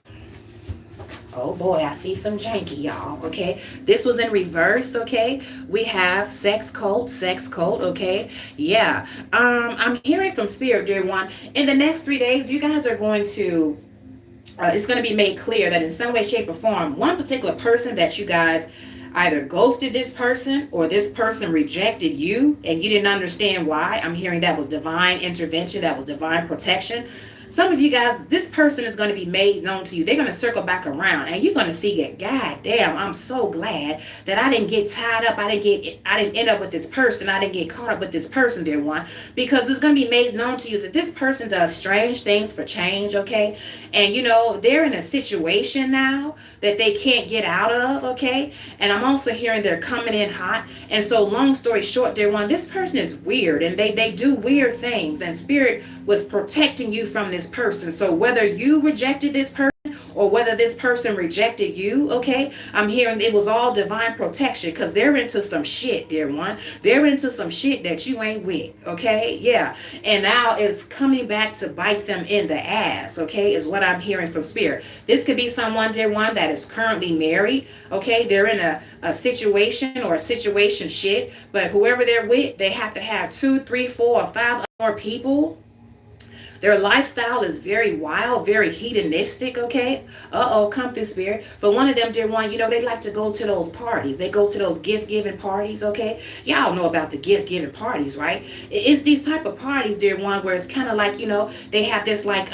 Oh boy, I see some janky, y'all. Okay, this was in reverse. Okay, we have sex cult, okay? Yeah. I'm hearing from Spirit, dear one. In the next 3 days, you guys are going to it's going to be made clear that in some way, shape, or form, one particular person that you guys either ghosted this person or this person rejected you and you didn't understand why. I'm hearing that was divine intervention, that was divine protection. Some of you guys, this person is going to be made known to you. They're going to circle back around and you're going to see it. God damn, I'm so glad that I didn't get tied up. I didn't end up with this person. I didn't get caught up with this person, dear one, because it's going to be made known to you that this person does strange things for change, okay? And you know, they're in a situation now that they can't get out of, okay? And I'm also hearing they're coming in hot. And so long story short, dear one, this person is weird and they do weird things, and Spirit was protecting you from this person. So whether you rejected this person or whether this person rejected you, okay, I'm hearing it was all divine protection, because they're into some shit, dear one. They're into some shit that you ain't with, okay? Yeah. And now it's coming back to bite them in the ass, okay, is what I'm hearing from Spirit. This could be someone, dear one, that is currently married, okay? They're in a situation or a situation shit, but whoever they're with, they have to have 2, 3, 4, or 5 more people. Their lifestyle is very wild, very hedonistic, okay? Come through, Spirit. For one of them, dear one, you know, they like to go to those parties. They go to those gift-giving parties, okay? Y'all know about the gift-giving parties, right? It's these type of parties, dear one, where it's kind of like, you know, they have this like,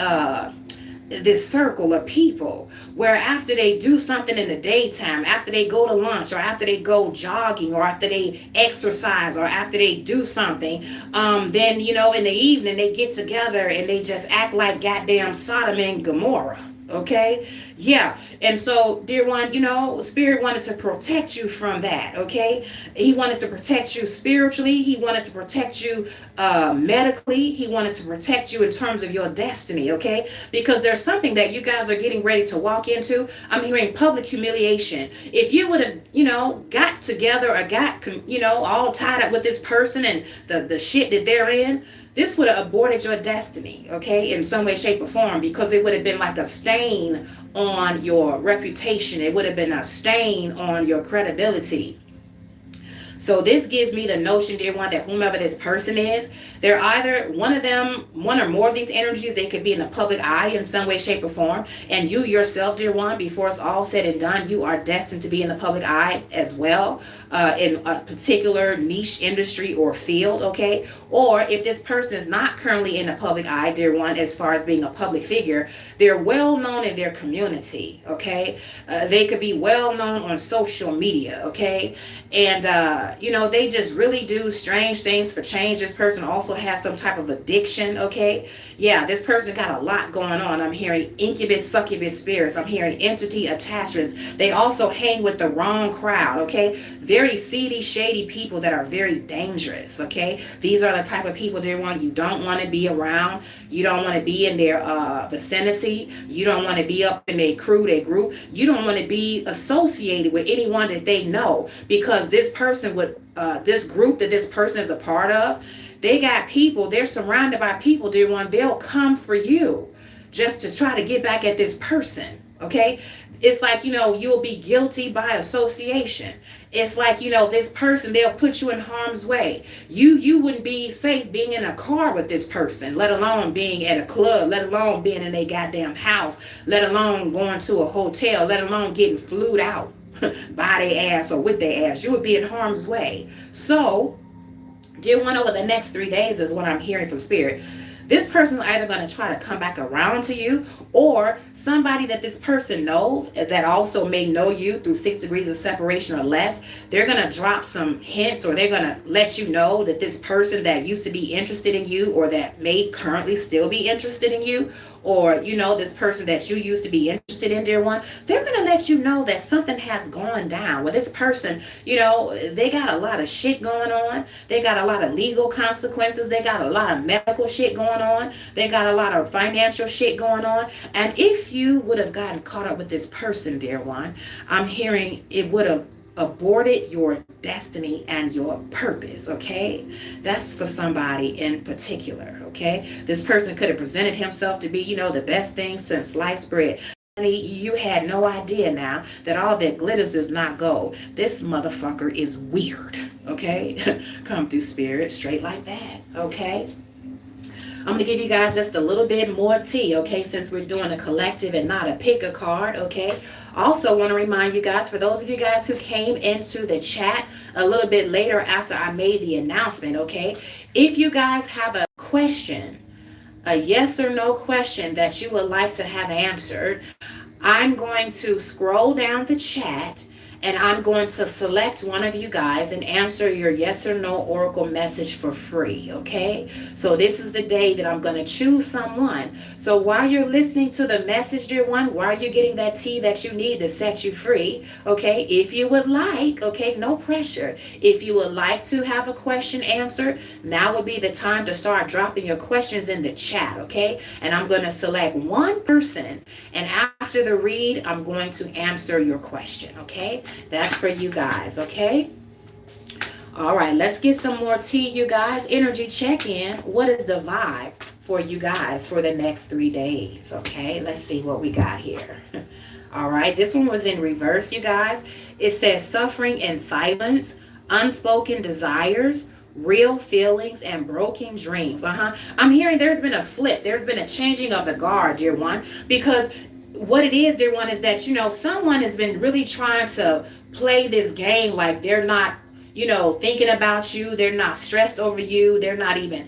this circle of people where after they do something in the daytime, after they go to lunch or after they go jogging or after they exercise or after they do something, then, you know, in the evening they get together and they just act like goddamn Sodom and Gomorrah. Okay, yeah. And so, dear one, you know, Spirit wanted to protect you from that. Okay, he wanted to protect you spiritually. He wanted to protect you medically. He wanted to protect you in terms of your destiny. Okay, because there's something that you guys are getting ready to walk into. I'm hearing public humiliation. If you would have, you know, got together or got, you know, all tied up with this person and the shit that they're in, this would have aborted your destiny, okay, in some way, shape, or form, because it would have been like a stain on your reputation. It would have been a stain on your credibility. So this gives me the notion, dear one, that whomever this person is, they're either one of them, one or more of these energies, they could be in the public eye in some way, shape, or form. And you yourself, dear one, before it's all said and done, you are destined to be in the public eye as well, in a particular niche industry or field, okay? Or if this person is not currently in the public eye, dear one, as far as being a public figure, they're well known in their community, okay? They could be well known on social media, okay? And, you know, they just really do strange things for change. This person also has some type of addiction, okay? Yeah, this person got a lot going on. I'm hearing incubus, succubus spirits. I'm hearing entity attachments. They also hang with the wrong crowd, okay? Very seedy, shady people that are very dangerous, okay? These are the type of people, dear one, you don't want to be around. You don't want to be in their vicinity. You don't want to be up in their crew, their group. You don't want to be associated with anyone that they know, because this person would, this group that this person is a part of, they got people, they're surrounded by people, dear one, they'll come for you just to try to get back at this person, okay? It's like, you know, you'll be guilty by association. It's like, you know, this person, they'll put you in harm's way. You wouldn't be safe being in a car with this person, let alone being at a club, let alone being in a goddamn house, let alone going to a hotel, let alone getting flued out by their ass or with their ass. You would be in harm's way. So, dear one, over the next 3 days is what I'm hearing from Spirit. This person is either going to try to come back around to you, or somebody that this person knows that also may know you through 6 degrees of separation or less. They're going to drop some hints, or they're going to let you know that this person that used to be interested in you, or that may currently still be interested in you, or, you know, this person that you used to be interested in, dear one, they're going to let you know that something has gone down. Well, this person, you know, they got a lot of shit going on. They got a lot of legal consequences. They got a lot of medical shit going on. They got a lot of financial shit going on. And if you would have gotten caught up with this person, dear one, I'm hearing it would have aborted your destiny and your purpose, okay? That's for somebody in particular, okay? This person could have presented himself to be, the best thing since sliced bread. You had no idea now that all that glitters is not gold. This motherfucker is weird, okay? Come through, spirit, straight like that, okay? I'm going to give you guys just a little bit more tea, okay, since we're doing a collective and not a pick a card, okay? Also want to remind you guys, for those of you guys who came into the chat a little bit later after I made the announcement, okay, if you guys have a question, a yes or no question that you would like to have answered, I'm going to scroll down the chat and I'm going to select one of you guys and answer your yes or no oracle message for free, okay? So this is the day that I'm going to choose someone. So while you're listening to the message, dear one, while you're getting that tea that you need to set you free, okay, if you would like, okay, no pressure. If you would like to have a question answered, now would be the time to start dropping your questions in the chat, okay? And I'm going to select one person, and after the read, I'm going to answer your question, okay? That's for you guys, okay? All right, let's get some more tea, you guys. Energy check-in. What is the vibe for you guys for the next 3 days, okay? Let's see what we got here. All right, this one was in reverse, you guys. It says suffering in silence, unspoken desires, real feelings, and broken dreams. I'm hearing there's been a flip. There's been a changing of the guard, dear one, because what it is, dear one, is that, someone has been really trying to play this game like they're not, thinking about you. They're not stressed over you. They're not even,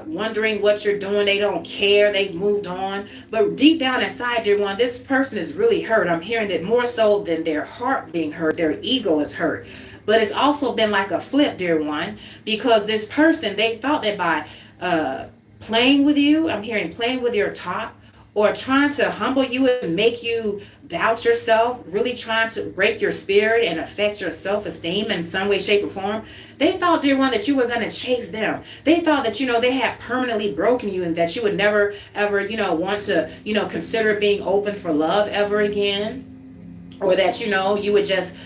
wondering what you're doing. They don't care. They've moved on. But deep down inside, dear one, this person is really hurt. I'm hearing that more so than their heart being hurt, their ego is hurt. But it's also been like a flip, dear one, because this person, they thought that by playing with you, I'm hearing playing with your top, or trying to humble you and make you doubt yourself, really trying to break your spirit and affect your self-esteem in some way, shape, or form. They thought, dear one, that you were going to chase them. They thought that, they had permanently broken you and that you would never, ever, want to, consider being open for love ever again. Or that, you would just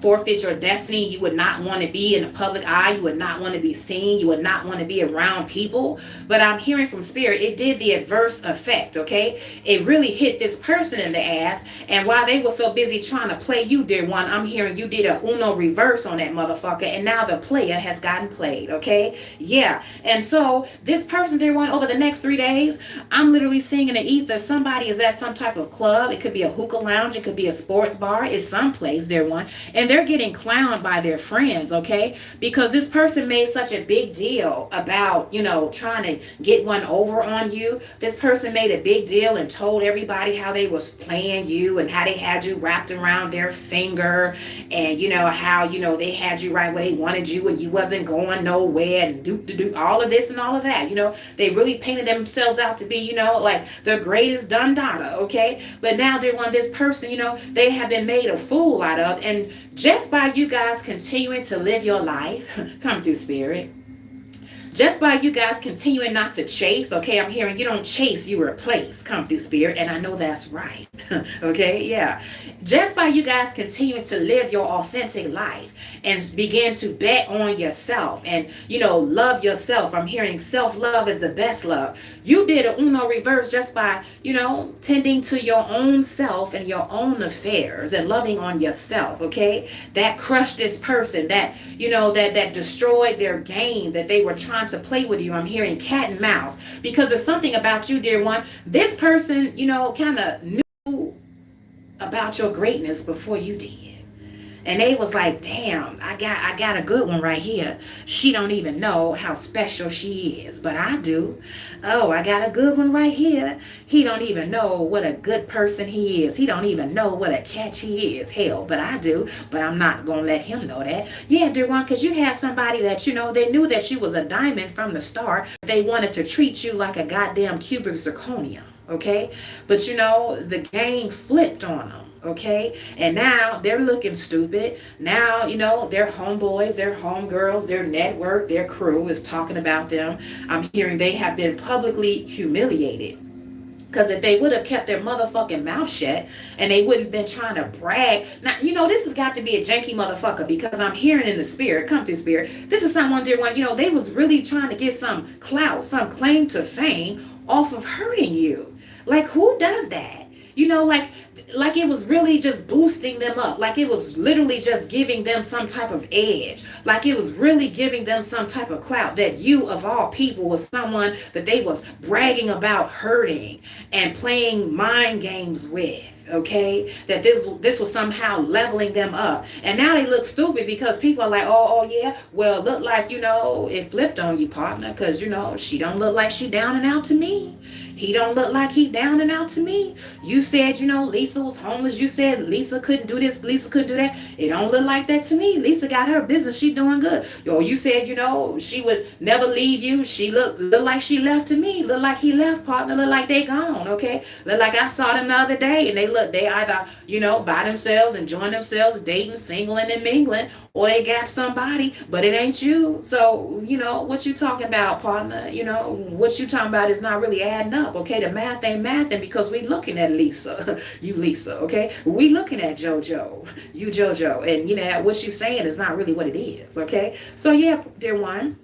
forfeit your destiny. You would not want to be in the public eye. You would not want to be seen. You would not want to be around people. But I'm hearing from spirit, it did the adverse effect, okay? It really hit this person in the ass. And while they were so busy trying to play you, dear one, I'm hearing you did a Uno reverse on that motherfucker. And now the player has gotten played, okay? Yeah. And so this person, dear one, over the next 3 days, I'm literally seeing in the ether, somebody is at some type of club. It could be a hookah lounge. It could be a sports bar, is someplace, dear one, and they're getting clowned by their friends, okay? Because this person made such a big deal about, trying to get one over on you. This person made a big deal and told everybody how they was playing you and how they had you wrapped around their finger, and how they had you right where they wanted you and you wasn't going nowhere, and do all of this and all of that. They really painted themselves out to be, like the greatest Dundada, okay? But now, dear one, this person, they have been made a fool out of, and just by you guys continuing to live your life, come through, spirit, just by you guys continuing not to chase, okay, I'm hearing you don't chase, you replace, come through, spirit, and I know that's right, okay, yeah. Just by you guys continuing to live your authentic life and begin to bet on yourself and, love yourself. I'm hearing self-love is the best love. You did a Uno reverse just by, tending to your own self and your own affairs and loving on yourself, okay? That crushed this person, that, that destroyed their game that they were trying to play with you. I'm hearing cat and mouse, because there's something about you, dear one. This person, kind of knew about your greatness before you did. And they was like, damn, I got a good one right here. She don't even know how special she is, but I do. Oh, I got a good one right here. He don't even know what a good person he is. He don't even know what a catch he is. Hell, but I do. But I'm not going to let him know that. Yeah, dear one, because you have somebody that, they knew that you was a diamond from the start. They wanted to treat you like a goddamn cubic zirconia, okay? But, the game flipped on them. Okay, and now they're looking stupid. Now, their homeboys, their homegirls, their network, their crew is talking about them. I'm hearing they have been publicly humiliated. Because if they would have kept their motherfucking mouth shut and they wouldn't have been trying to brag. Now, this has got to be a janky motherfucker, because I'm hearing in the spirit, come through spirit. This is someone, dear one, they was really trying to get some clout, some claim to fame off of hurting you. Like, who does that? Like it was really just boosting them up. Like it was literally just giving them some type of edge. Like it was really giving them some type of clout, that you of all people was someone that they was bragging about hurting and playing mind games with. Okay, that this was somehow leveling them up, and now they look stupid because people are like, oh yeah, well, look like it flipped on you, partner, because she don't look like she down and out to me. He don't look like he down and out to me. You said, Lisa was homeless. You said Lisa couldn't do this, Lisa couldn't do that. It don't look like that to me. Lisa got her business. She doing good. You said, she would never leave you. She look like she left to me. Look like he left, partner. Look like they gone, okay? Look like I saw them the other day, and they either, by themselves, enjoying themselves, dating, singling, and mingling, or they got somebody, but it ain't you. So, what you talking about, partner? What you talking about is not really adding up. Okay, the math ain't mathing, because we looking at Lisa, you Lisa, okay? We looking at JoJo, you JoJo, and what you saying is not really what it is, okay? So yeah, dear one,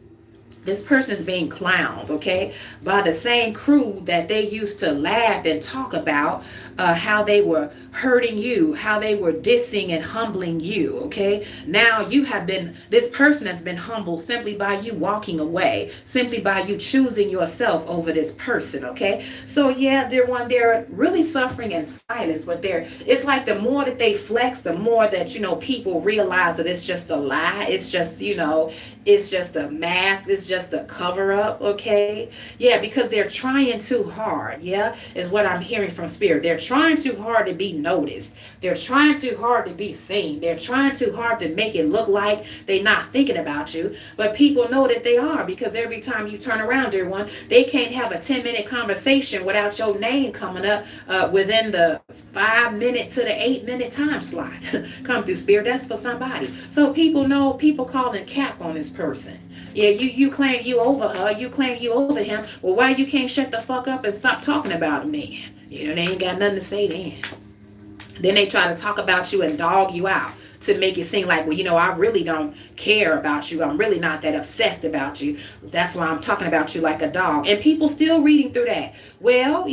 this person's being clowned, okay, by the same crew that they used to laugh and talk about how they were hurting you, how they were dissing and humbling you, okay? Now this person has been humbled simply by you walking away, simply by you choosing yourself over this person, okay? So yeah, dear one, they're really suffering in silence, but it's like the more that they flex, the more that, people realize that it's just a lie. It's just, it's just a mask. It's just a cover up, okay? Yeah, because they're trying too hard, yeah, is what I'm hearing from spirit. They're trying too hard to be noticed. They're trying too hard to be seen. They're trying too hard to make it look like they're not thinking about you. But people know that they are, because every time you turn around, dear one, they can't have a 10-minute conversation without your name coming up within the 5-minute to the 8-minute time slot. Come through spirit. That's for somebody. So people know, people calling cap on this person. Yeah, you claim you over her, you claim you over him. Well, why you can't shut the fuck up and stop talking about him then? They ain't got nothing to say then. Then they try to talk about you and dog you out to make it seem like, well, I really don't care about you. I'm really not that obsessed about you. That's why I'm talking about you like a dog. And people still reading through that. Well,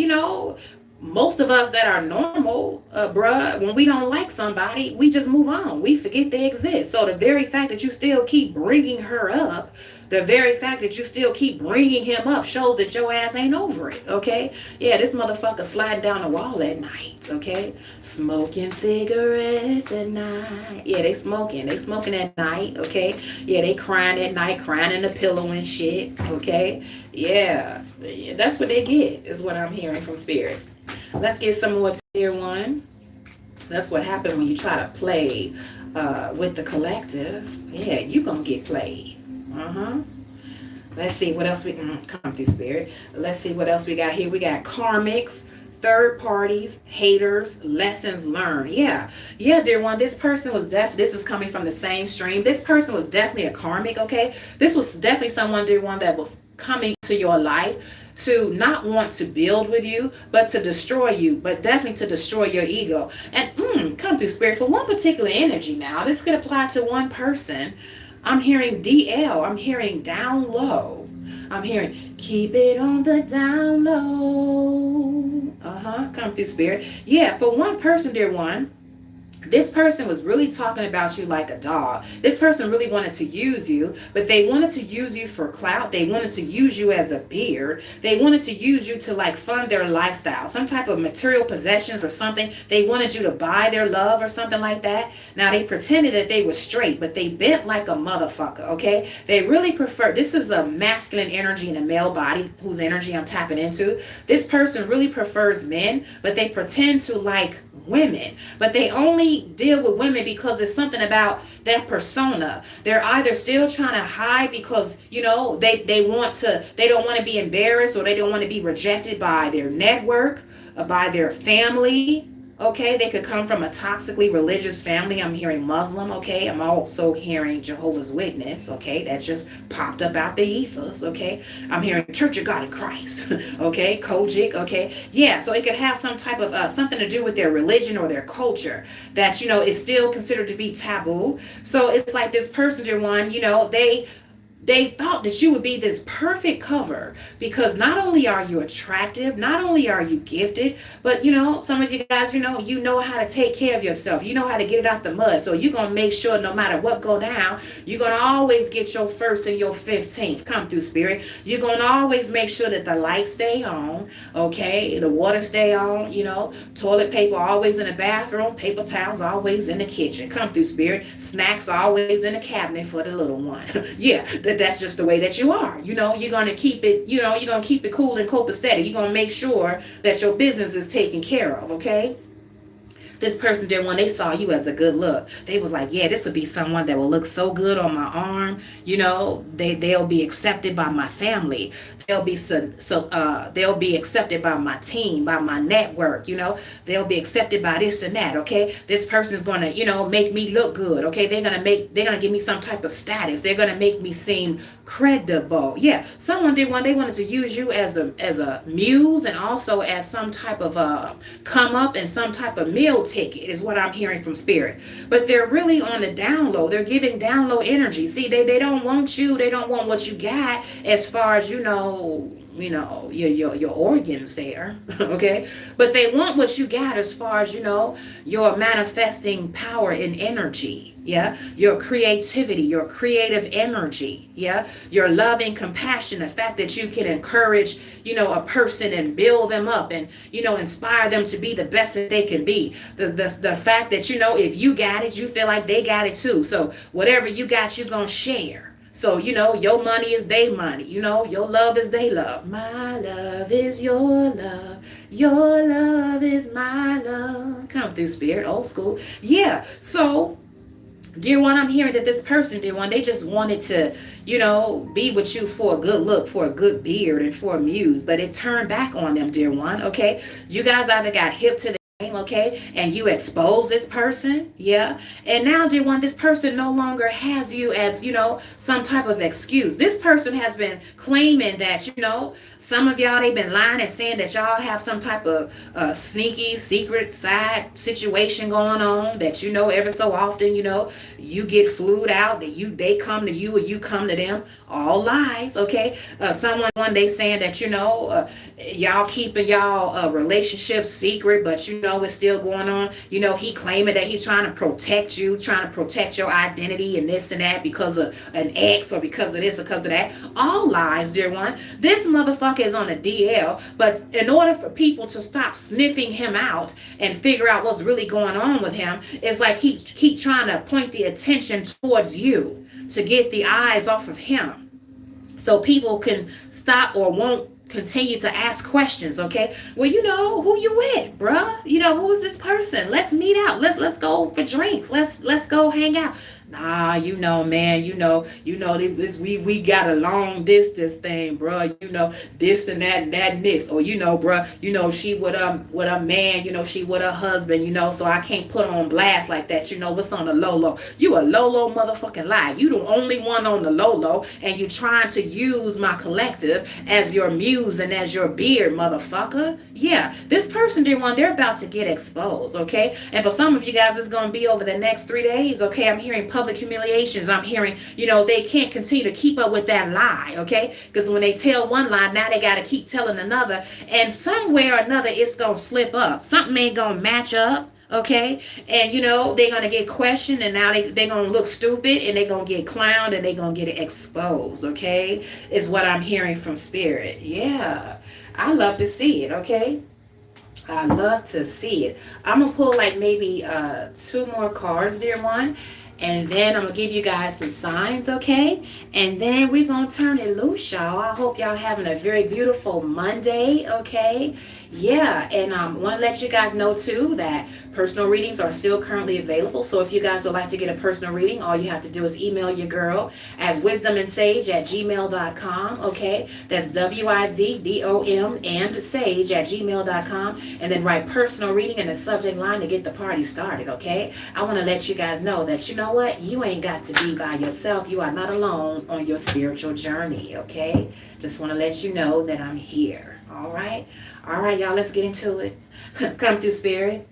most of us that are normal, when we don't like somebody, we just move on. We forget they exist. So the very fact that you still keep bringing her up, the very fact that you still keep bringing him up shows that your ass ain't over it, okay? Yeah, this motherfucker sliding down the wall at night, okay? Smoking cigarettes at night. Yeah, they smoking at night, okay? Yeah, they crying at night, crying in the pillow and shit, okay? Yeah, that's what they get, is what I'm hearing from spirit. Let's get some more tier one. That's what happened when you try to play with the collective. Yeah, you gonna get played. Let's see what else we can come through spirit. Let's see what else we got here. We got karmics, third parties, haters, lessons learned. Yeah, dear one, this person was this is coming from the same stream. This person was definitely a karmic, okay? This was definitely someone, dear one, that was coming to your life to not want to build with you, but to destroy you, but definitely to destroy your ego. And come through spirit for one particular energy now. This could apply to one person. I'm hearing DL. I'm hearing down low. I'm hearing keep it on the down low. Come through spirit. Yeah, for one person, dear one, this person was really talking about you like a dog. This person really wanted to use you, but they wanted to use you for clout. They wanted to use you as a beard. They wanted to use you to fund their lifestyle, some type of material possessions or something. They wanted you to buy their love or something like that. Now they pretended that they were straight, but they bent like a motherfucker, okay? They really prefer, this is a masculine energy in a male body whose energy I'm tapping into. This person really prefers men, but they pretend to like women, but they only deal with women because there's something about that persona. They're either still trying to hide because they don't want to be embarrassed, or they don't want to be rejected by their network, by their family, Okay, they could come from a toxically religious family. I'm hearing Muslim. Okay, I'm also hearing Jehovah's Witness. Okay, that just popped up out the ethers. Okay, I'm hearing Church of God in Christ. Okay, Kojic. Okay, yeah, so it could have some type of something to do with their religion or their culture that is still considered to be taboo. So it's like this person, dear one, they thought that you would be this perfect cover because not only are you attractive, not only are you gifted, but some of you guys, you know how to take care of yourself. You know how to get it out the mud. So you're going to make sure no matter what go down, you're going to always get your first and your 15th. Come through, spirit. You're going to always make sure that the lights stay on, okay? The water stay on, toilet paper always in the bathroom, paper towels always in the kitchen. Come through, spirit. Snacks always in the cabinet for the little one. Yeah, that's just the way that you are. You're going to keep it, you're going to keep it cool and copacetic. You're going to make sure that your business is taken care of, okay? This person did when they saw you as a good look. They was like, yeah, this would be someone that will look so good on my arm. They'll be accepted by my family. They'll be accepted by my team, by my network. They'll be accepted by this and that. Okay, this person is gonna make me look good. Okay, they're gonna give me some type of status. They're gonna make me seem credible. Yeah, someone did one. They wanted to use you as a muse and also as some type of come up and some type of meal ticket is what I'm hearing from spirit. But they're really on the down low. They're giving down low energy. See, they don't want you. They don't want what you got as far as your organs there. Okay, but they want what you got as far as your manifesting power and energy. Yeah, your creativity, your creative energy. Yeah, your loving compassion, the fact that you can encourage a person and build them up and inspire them to be the best that they can be. The fact that if you got it, you feel like they got it too. So whatever you got, you're gonna share. So, your money is their money. Your love is their love. My love is your love. Your love is my love. Come through, spirit, old school. Yeah. So, dear one, I'm hearing that this person, dear one, they just wanted to, be with you for a good look, for a good beard, and for a muse. But it turned back on them, dear one. Okay. You guys either got hip to the okay, and you expose this person, yeah, and now dear one, this person no longer has you as some type of excuse. This person has been claiming that some of y'all, they've been lying and saying that y'all have some type of sneaky secret side situation going on, that ever so often you get flued out, that they come to you or you come to them. All lies. Okay, someone one day saying that y'all keeping y'all relationship secret, but it's still going on. He claiming that he's trying to protect you, trying to protect your identity and this and that because of an ex or because of this or because of that. All lies, dear one. This motherfucker is on a DL, but in order for people to stop sniffing him out and figure out what's really going on with him, it's like he keep trying to point the attention towards you to get the eyes off of him, so people can stop or won't continue to ask questions. Okay, well, who you with, bruh? Who is this person? Let's meet out. Let's go for drinks. Let's go hang out. Nah, man, this we got a long distance thing, bro. This and that and that and this, or bro, she with a man, she with her husband, so I can't put her on blast like that. What's on the low. You a low motherfucking lie. You the only one on the low, and you trying to use my collective as your muse and as your beard, motherfucker. Yeah, this person, dear one, they're about to get exposed. Okay, and for some of you guys, it's gonna be over the next 3 days. Okay, I'm hearing public humiliations. I'm hearing, they can't continue to keep up with that lie, okay? Because when they tell one lie, now they got to keep telling another, and somewhere or another, it's going to slip up. Something ain't going to match up, okay? And, they're going to get questioned, and now they're going to look stupid, and they're going to get clowned, and they're going to get exposed, okay? Is what I'm hearing from spirit. Yeah, I love to see it, okay? I love to see it. I'm going to pull like maybe 2 more cards, dear one. And then I'm going to give you guys some signs, okay? And then we're going to turn it loose, y'all. I hope y'all having a very beautiful Monday, okay? Yeah, and want to let you guys know, too, that personal readings are still currently available. So if you guys would like to get a personal reading, all you have to do is email your girl at WizdomandSage@gmail.com, okay? That's WIZDOM and sage@gmail.com. And then write personal reading in the subject line to get the party started, okay? I want to let you guys know that, you know what? You ain't got to be by yourself. You are not alone on your spiritual journey, okay? Just want to let you know that I'm here, all right? All right, y'all, let's get into it. Come through, Spirit.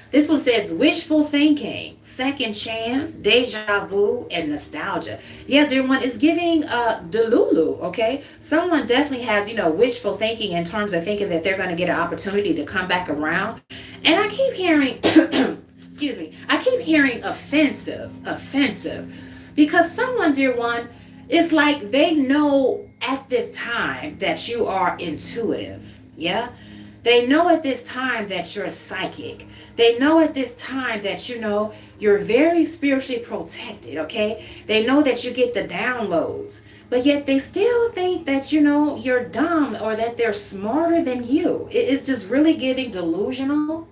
This one says wishful thinking, second chance, deja vu, and nostalgia. Yeah, dear one, it's giving delulu, okay? Someone definitely has, wishful thinking in terms of thinking that they're going to get an opportunity to come back around. And I keep hearing, excuse me, I keep hearing offensive, because someone, dear one, it's like they know at this time that you are intuitive, yeah? They know at this time that you're psychic. They know at this time that, you're very spiritually protected, okay? They know that you get the downloads, but yet they still think that, you're dumb or that they're smarter than you. It's just really giving delusional.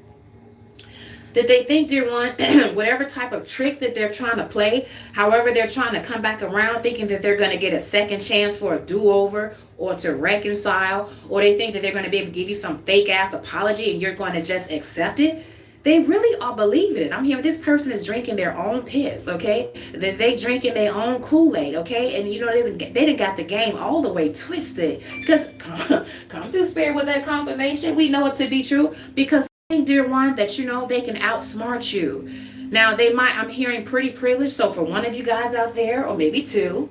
That they think, dear one, whatever type of tricks that they're trying to play, however they're trying to come back around, thinking that they're going to get a second chance for a do-over or to reconcile, or they think that they're going to be able to give you some fake-ass apology and you're going to just accept it. They really all believe it. I'm hearing this person is drinking their own piss, okay? That they drinking their own Kool-Aid, okay? And they done got the game all the way twisted. Because come through, Spirit, with that confirmation. We know it to be true because dear one, that they can outsmart you. Now I'm hearing pretty privileged, so for one of you guys out there, or maybe two,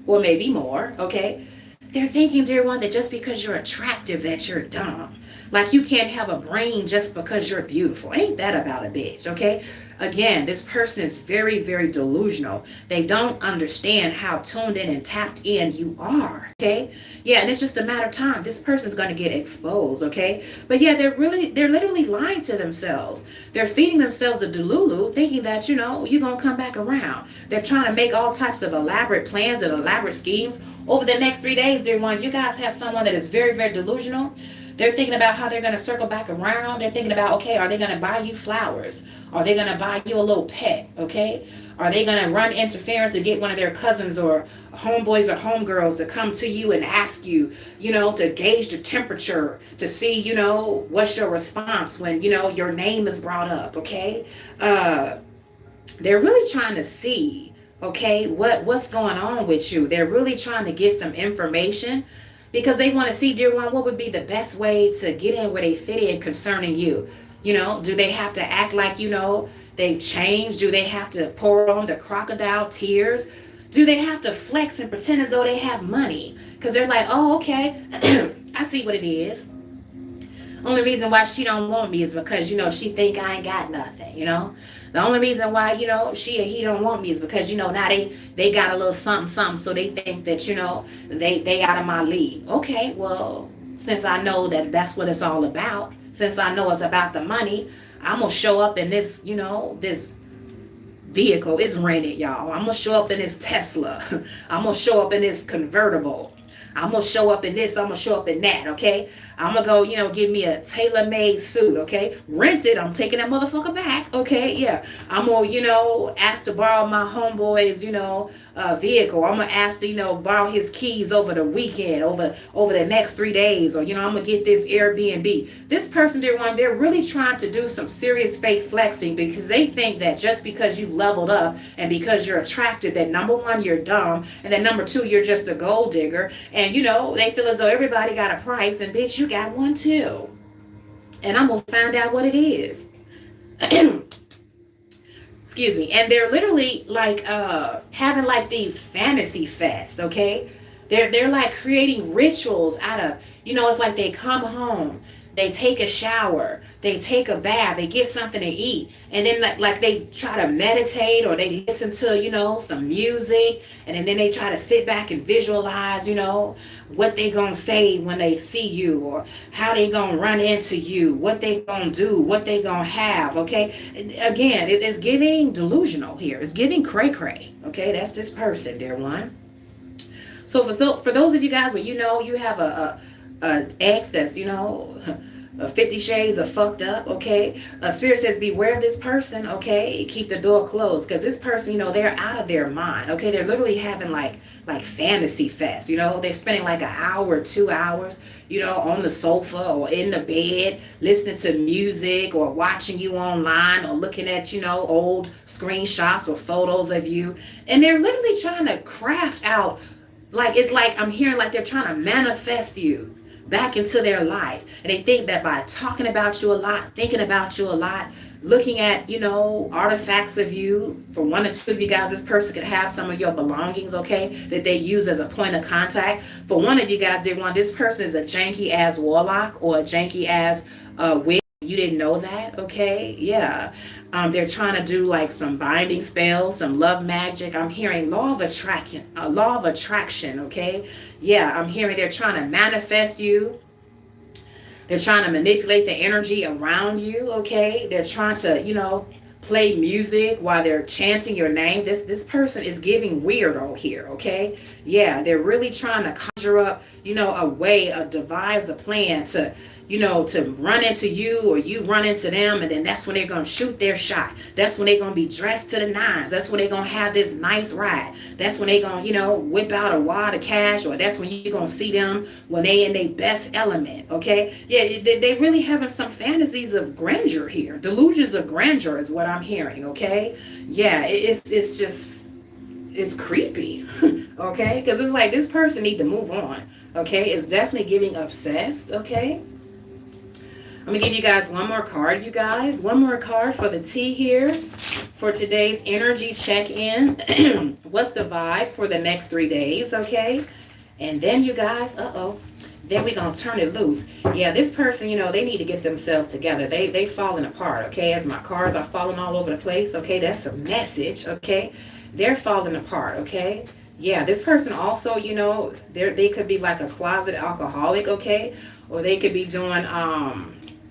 or maybe more, okay, they're thinking, dear one, that just because you're attractive that you're dumb. Like you can't have a brain just because you're beautiful. Ain't that about a bitch, okay? Again, this person is very, very delusional. They don't understand how tuned in and tapped in you are, okay? Yeah, and it's just a matter of time. This person's going to get exposed, okay? But yeah, they're literally lying to themselves. They're feeding themselves the delulu, thinking that, you're going to come back around. They're trying to make all types of elaborate plans and elaborate schemes. Over the next 3 days, dear one, you guys have someone that is very, very delusional. They're thinking about how they're going to circle back around. They're thinking about, okay, are they going to buy you flowers? Are they going to buy you a little pet, okay? Are they going to run interference and get one of their cousins or homeboys or homegirls to come to you and ask you, to gauge the temperature, to see, what's your response when, your name is brought up, okay? They're really trying to see, okay, what's going on with you. They're really trying to get some information. Because they want to see, dear one, what would be the best way to get in where they fit in concerning you. Do they have to act like, they've changed? Do they have to pour on the crocodile tears? Do they have to flex and pretend as though they have money? Because they're like, oh, okay, I see what it is. Only reason why she don't want me is because, she think I ain't got nothing, The only reason why, she or he don't want me is because, now they got a little something, so they think that, they out of my league. Okay, well, since I know that that's what it's all about, since I know it's about the money, I'm going to show up in this, this vehicle. It's rented, y'all. I'm going to show up in this Tesla. I'm going to show up in this convertible. I'm going to show up in this. I'm going to show up in that, okay? I'm going to go, give me a tailor-made suit, okay? Rented. I'm taking that motherfucker back, okay? Yeah. I'm going to, ask to borrow my homeboy's, vehicle. I'm going to ask to, borrow his keys over the weekend, over the next 3 days. Or, I'm going to get this Airbnb. This person, they're really trying to do some serious fake flexing because they think that just because you've leveled up and because you're attractive, that number one, you're dumb. And then number two, you're just a gold digger. And, they feel as though everybody got a price. And bitch, you got one too. And I'm going to find out what it is. Excuse me. And they're literally like having like these fantasy fests, okay? They're like creating rituals out of, it's like they come home. they take a shower, they take a bath, they get something to eat, and then like they try to meditate or they listen to, some music, and then they try to sit back and visualize, what they gonna say when they see you, or how they gonna run into you, what they gonna do, what they gonna have, okay? Again, it is giving delusional here. It's giving cray cray, okay? That's this person, dear one. So for those of you guys where you have a ex that's 50 shades of fucked up, okay? Spirit says beware this person, okay? Keep the door closed, because this person, they're out of their mind, okay? They're literally having like fantasy fest, they're spending like an hour, 2 hours, on the sofa or in the bed, listening to music or watching you online or looking at, old screenshots or photos of you. And they're literally trying to craft out, it's like I'm hearing like they're trying to manifest you back into their life. And they think that by talking about you a lot, thinking about you a lot, looking at, artifacts of you, for one or two of you guys, this person could have some of your belongings, okay, that they use as a point of contact. For one of you guys, this person is a janky ass warlock or a janky ass witch. You didn't know that, okay? Yeah. They're trying to do like some binding spells, some love magic. I'm hearing law of attraction, okay? Yeah, I'm hearing they're trying to manifest you. They're trying to manipulate the energy around you, okay? They're trying to, play music while they're chanting your name. This person is giving weirdo here, okay? Yeah, they're really trying to conjure up, a way, devise a plan to to run into you or you run into them, and then that's when they're going to shoot their shot. That's when they're going to be dressed to the nines. That's when they're going to have this nice ride. That's when they're going to, whip out a wad of cash, or that's when you're going to see them when they in their best element, okay? Yeah, they really having some fantasies of grandeur here. Delusions of grandeur is what I'm hearing, okay? Yeah, it's just, it's creepy, okay? Because it's like this person need to move on, okay? It's definitely giving obsessed, okay? I'm going to give you guys one more card, you guys. One more card for the tea here for today's energy check-in. What's the vibe for the next 3 days, okay? And then you guys, then we're going to turn it loose. Yeah, this person, they need to get themselves together. They falling apart, okay? As my cards are falling all over the place, okay? That's a message, okay? They're falling apart, okay? Yeah, this person also, they could be like a closet alcoholic, okay? Or they could be doing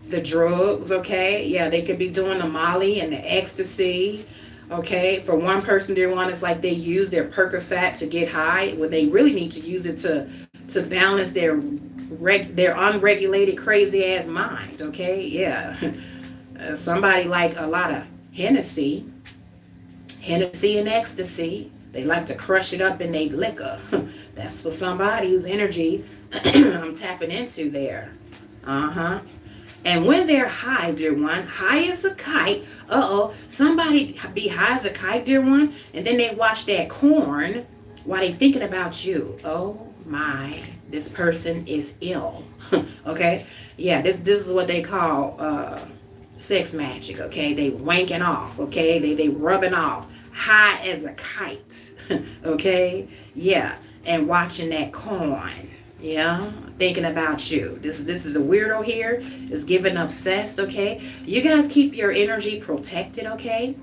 the drugs, okay? Yeah, they could be doing the Molly and the ecstasy, okay? For one person, their one is like they use their Percocet to get high, when they really need to use it to balance their unregulated, crazy ass mind, okay? Yeah. Somebody like a lot of Hennessy and ecstasy. They like to crush it up in their liquor. That's for somebody whose energy I'm tapping into there. And when they're high, dear one, high as a kite, somebody be high as a kite, dear one, and then they watch that corn while they thinking about you. Oh my, this person is ill. Okay? Yeah, this is what they call sex magic, okay? They wanking off, okay? They rubbing off. High as a kite, okay? Yeah, and watching that corn, yeah, thinking about you. This is a weirdo here. Is giving obsessed, okay? You guys keep your energy protected, okay?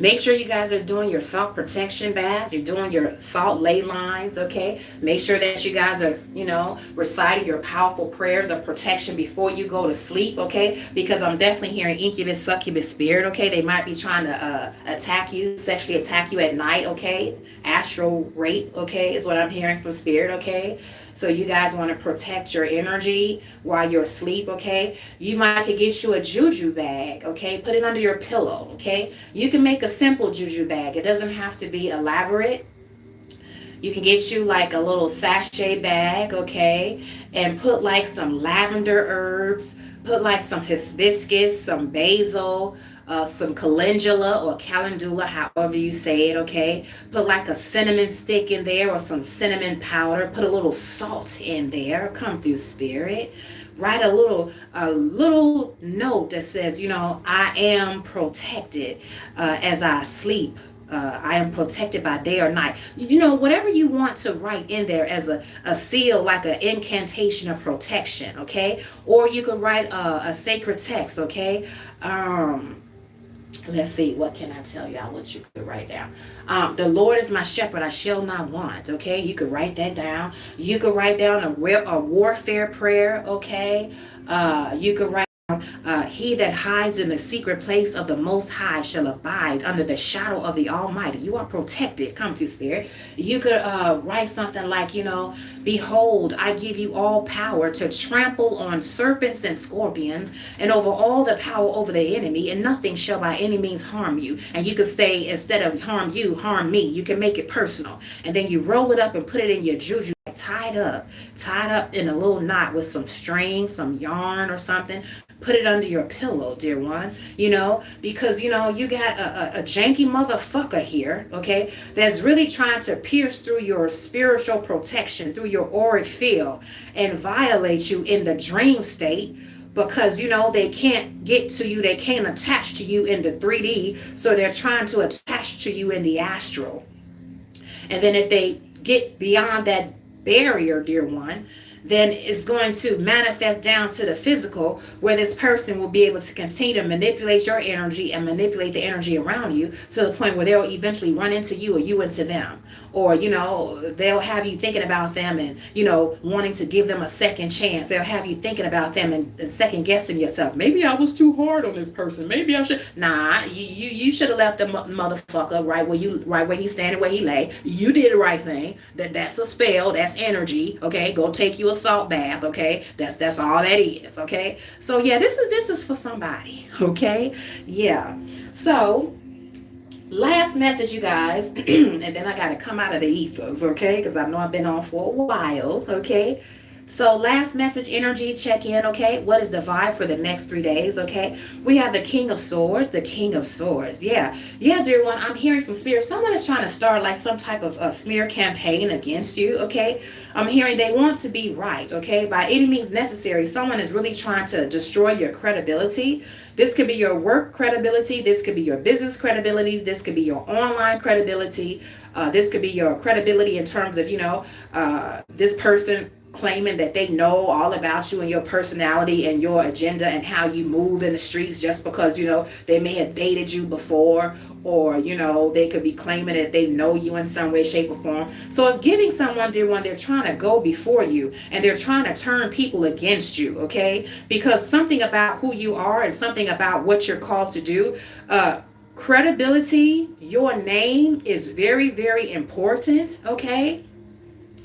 Make sure you guys are doing your salt protection baths. You're doing your salt ley lines, okay? Make sure that you guys are, reciting your powerful prayers of protection before you go to sleep, okay? Because I'm definitely hearing incubus, succubus spirit, okay? They might be trying to attack you, sexually attack you at night, okay? Astral rape, okay, is what I'm hearing from spirit, okay? So you guys want to protect your energy while you're asleep, okay? You might could get you a juju bag, okay? Put it under your pillow, okay? You can make a simple juju bag. It doesn't have to be elaborate. You can get you like a little sachet bag, okay? And put like some lavender herbs. Put like some hibiscus, some basil, some calendula or calendula, however you say it, okay? Put like a cinnamon stick in there or some cinnamon powder. Put a little salt in there. Come through, spirit. Write a little note that says, I am protected as I sleep I am protected by day or night. You know, whatever you want to write in there as a seal, like an incantation of protection, okay? Or you could write a sacred text, okay? Let's see, what can I tell y'all what you could write down? The Lord is my shepherd, I shall not want, okay? You could write that down. You could write down a warfare prayer, okay? You could write he that hides in the secret place of the Most High shall abide under the shadow of the Almighty. You are protected. Come through, Spirit. You could write something like, you know, behold, I give you all power to trample on serpents and scorpions and over all the power over the enemy, and nothing shall by any means harm you. And you could say, instead of harm you, harm me. You can make it personal. And then you roll it up and put it in your juju, tied up in a little knot with some string, some yarn or something. Put it under your pillow, dear one, you know, because, you know, you got a janky motherfucker here, okay, that's really trying to pierce through your spiritual protection, through your auric field, and violate you in the dream state, because, you know, they can't get to you, they can't attach to you in the 3D, so they're trying to attach to you in the astral. And then if they get beyond that barrier, dear one, then it's going to manifest down to the physical, where this person will be able to continue to manipulate your energy and manipulate the energy around you to the point where they'll eventually run into you or you into them. Or, you know, they'll have you thinking about them and, you know, wanting to give them a second chance. They'll have you thinking about them and second guessing yourself. Maybe I was too hard on this person. Maybe I should. Nah, you should have left the motherfucker right where he's standing, where he lay. You did the right thing. That's a spell. That's energy. Okay, go take you a salt bath. Okay, that's all that is. Okay, so yeah, this is for somebody. Okay, yeah. So last message, you guys, and then I got to come out of the ethers, okay, because I know I've been on for a while, okay. So last message, energy check-in, okay. What is the vibe for the next 3 days, okay? We have the King of Swords, the King of Swords. Yeah, dear one, I'm hearing from Spirit. Someone is trying to start like some type of a smear campaign against you, okay? I'm hearing they want to be right, okay? By any means necessary, someone is really trying to destroy your credibility. This could be your work credibility. This could be your business credibility. This could be your online credibility. This could be your credibility in terms of, you know, this person claiming that they know all about you and your personality and your agenda and how you move in the streets just because, you know, they may have dated you before, or, you know, they could be claiming that they know you in some way, shape, or form. So it's giving someone, dear one, they're trying to go before you and they're trying to turn people against you, okay? Because something about who you are and something about what you're called to do, credibility, your name is very, very important, okay?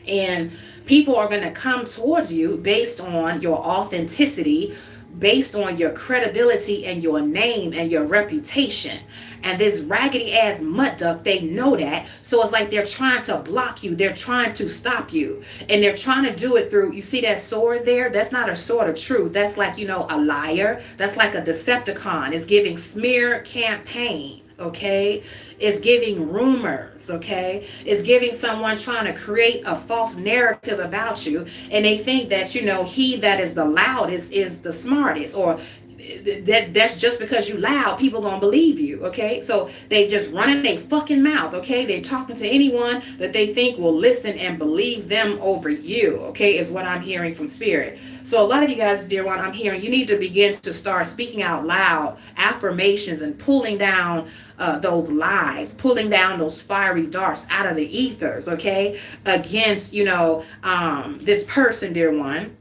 And people are going to come towards you based on your authenticity, based on your credibility and your name and your reputation. And this raggedy ass mutt duck, they know that. So it's like they're trying to block you. They're trying to stop you. And they're trying to do it through, you see that sword there? That's not a sword of truth. That's like, you know, a liar. That's like a Decepticon. It's giving smear campaign. Okay, it's giving rumors. Okay, it's giving someone trying to create a false narrative about you, and they think that, you know, he that is the loudest is the smartest, or that's just because you loud, people gonna believe you. Okay, so they just running their fucking mouth. Okay, they're talking to anyone that they think will listen and believe them over you. Okay, is what I'm hearing from Spirit. So a lot of you guys, dear one, I'm hearing you need to begin to start speaking out loud affirmations and pulling down those lies, pulling down those fiery darts out of the ethers, okay, against, you know, this person, dear one,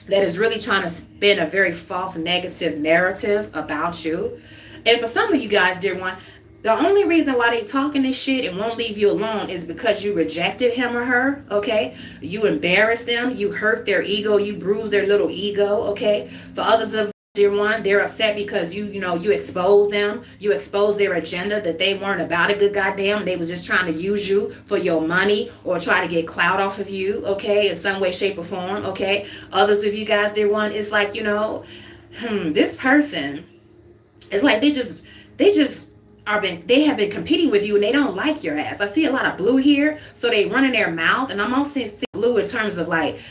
that is really trying to spin a very false negative narrative about you. And for some of you guys, dear one, the only reason why they talking this shit and won't leave you alone is because you rejected him or her, okay? You embarrassed them, you hurt their ego, you bruised their little ego, okay? For others of, dear one, they're upset because you exposed them, you exposed their agenda, that they weren't about a good goddamn, they was just trying to use you for your money or try to get clout off of you, okay, in some way, shape, or form, okay? Others of you guys, dear one, it's like, you know, this person, it's like they have been competing with you and they don't like your ass. I see a lot of blue here, so they run in their mouth, and I'm also seeing blue in terms of like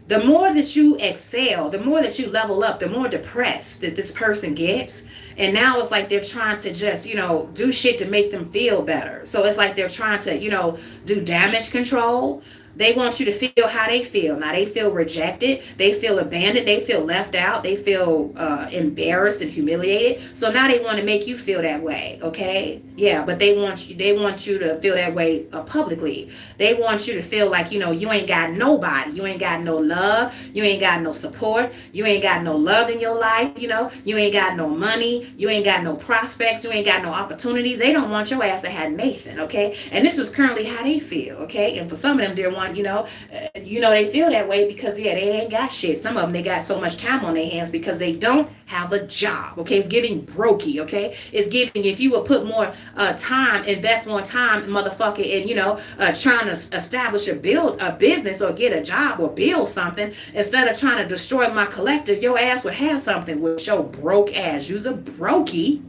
the more that you excel, the more that you level up, the more depressed that this person gets. And now it's like they're trying to just, do shit to make them feel better. So it's like they're trying to, do damage control. They want you to feel how they feel. Now they feel rejected. They feel abandoned. They feel left out. They feel embarrassed and humiliated. So now they want to make you feel that way. Okay? Yeah, but they want you to feel that way publicly. They want you to feel like, you ain't got nobody. You ain't got no love. You ain't got no support. You ain't got no love in your life. You ain't got no money. You ain't got no prospects. You ain't got no opportunities. They don't want your ass to have Nathan. Okay? And this is currently how they feel. Okay? And for some of them, dear one, they feel that way because, they ain't got shit. Some of them, they got so much time on their hands because they don't have a job. Okay? It's getting brokey. Okay? It's giving, if you would put more time, invest more time, motherfucker, in, trying to establish or build a business or get a job or build something, instead of trying to destroy my collective, your ass would have something with your broke ass. You's a brokey.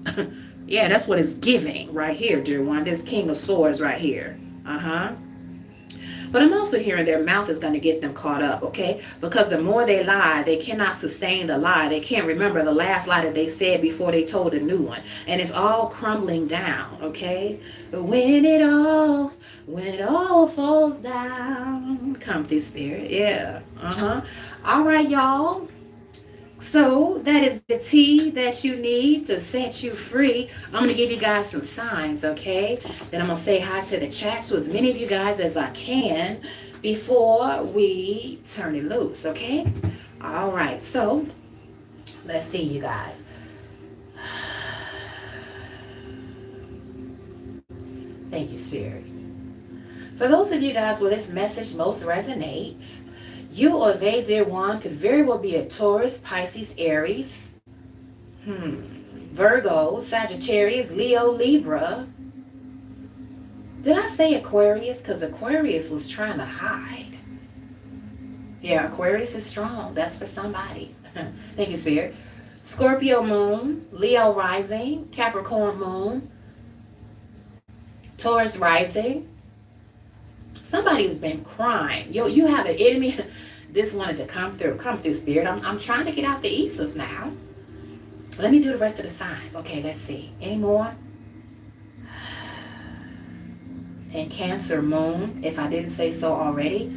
Yeah, that's what it's giving right here, dear one. This King of Swords right here. But I'm also hearing their mouth is going to get them caught up, okay? Because the more they lie, they cannot sustain the lie. They can't remember the last lie that they said before they told a new one. And it's all crumbling down, okay? But when it all falls down, come through, Spirit. Yeah. All right, y'all. So that is the tea that you need to set you free. I'm going to give you guys some signs, okay? Then I'm going to say hi to the chat to as many of you guys as I can before we turn it loose, okay? All right, so let's see, you guys. Thank you, Spirit. For those of you guys where this message most resonates, you or they, dear one, could very well be a Taurus, Pisces, Aries, Virgo, Sagittarius, Leo, Libra. Did I say Aquarius? Because Aquarius was trying to hide. Yeah, Aquarius is strong. That's for somebody. Thank you, Spirit. Scorpio moon, Leo rising, Capricorn moon, Taurus rising. Somebody's been crying. You have an enemy. This wanted to come through, Spirit. I'm trying to get out the ethers now. Let me do the rest of the signs. Okay, let's see. Any more? And Cancer moon, if I didn't say so already.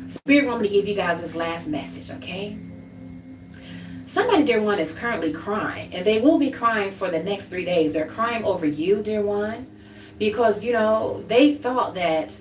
Spirit want me to give you guys this last message, okay? Somebody, dear one, is currently crying, and they will be crying for the next 3 days. They're crying over you, dear one, because, they thought that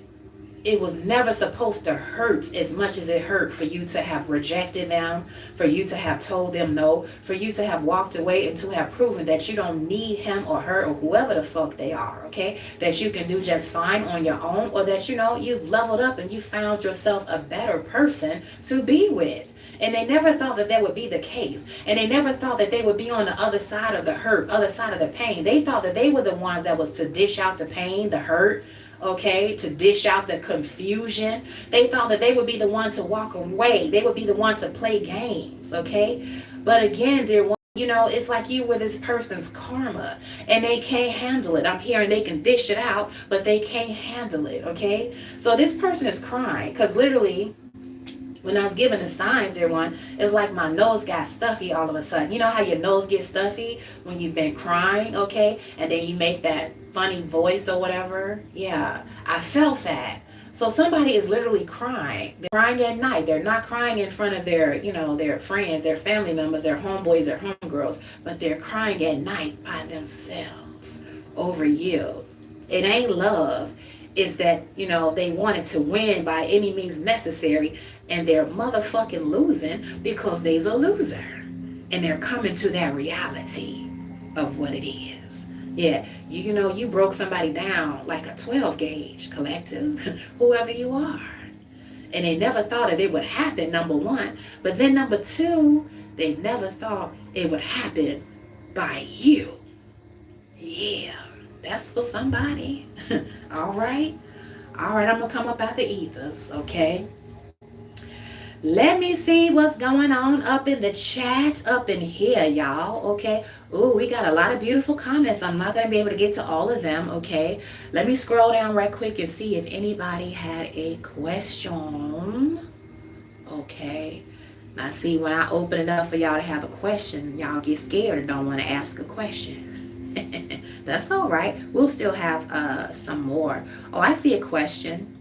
it was never supposed to hurt as much as it hurt for you to have rejected them, for you to have told them no, for you to have walked away and to have proven that you don't need him or her or whoever the fuck they are, okay? That you can do just fine on your own, or that, you've leveled up and you found yourself a better person to be with. And they never thought that would be the case. And they never thought that they would be on the other side of the hurt, other side of the pain. They thought that they were the ones that was to dish out the pain, the hurt, okay, to dish out the confusion. They thought that they would be the one to walk away. They would be the one to play games, okay? But again, dear one, it's like you were this person's karma, and they can't handle it. I'm hearing they can dish it out, but they can't handle it, okay? So this person is crying, because literally, when I was given the signs, dear one, it's like my nose got stuffy all of a sudden. You know how your nose gets stuffy when you've been crying, okay? And then you make that funny voice or whatever. Yeah, I felt that. So somebody is literally crying. They're crying at night. They're not crying in front of their, their friends, their family members, their homeboys, their homegirls, but they're crying at night by themselves over you. It ain't love. It's that, they wanted to win by any means necessary, and they're motherfucking losing because they's a loser. And they're coming to that reality of what it is. Yeah, you broke somebody down like a 12 gauge collective, whoever you are. And they never thought that it would happen, number one. But then number two, they never thought it would happen by you. Yeah, that's for somebody. All right, I'm going to come up out the ethers, okay? Let me see what's going on up in the chat up in here, y'all, okay? Ooh, we got a lot of beautiful comments. I'm not going to be able to get to all of them, okay? Let me scroll down right quick and see if anybody had a question. Okay. Now see, when I open it up for y'all to have a question, y'all get scared and don't want to ask a question. That's all right. We'll still have some more. Oh, I see a question.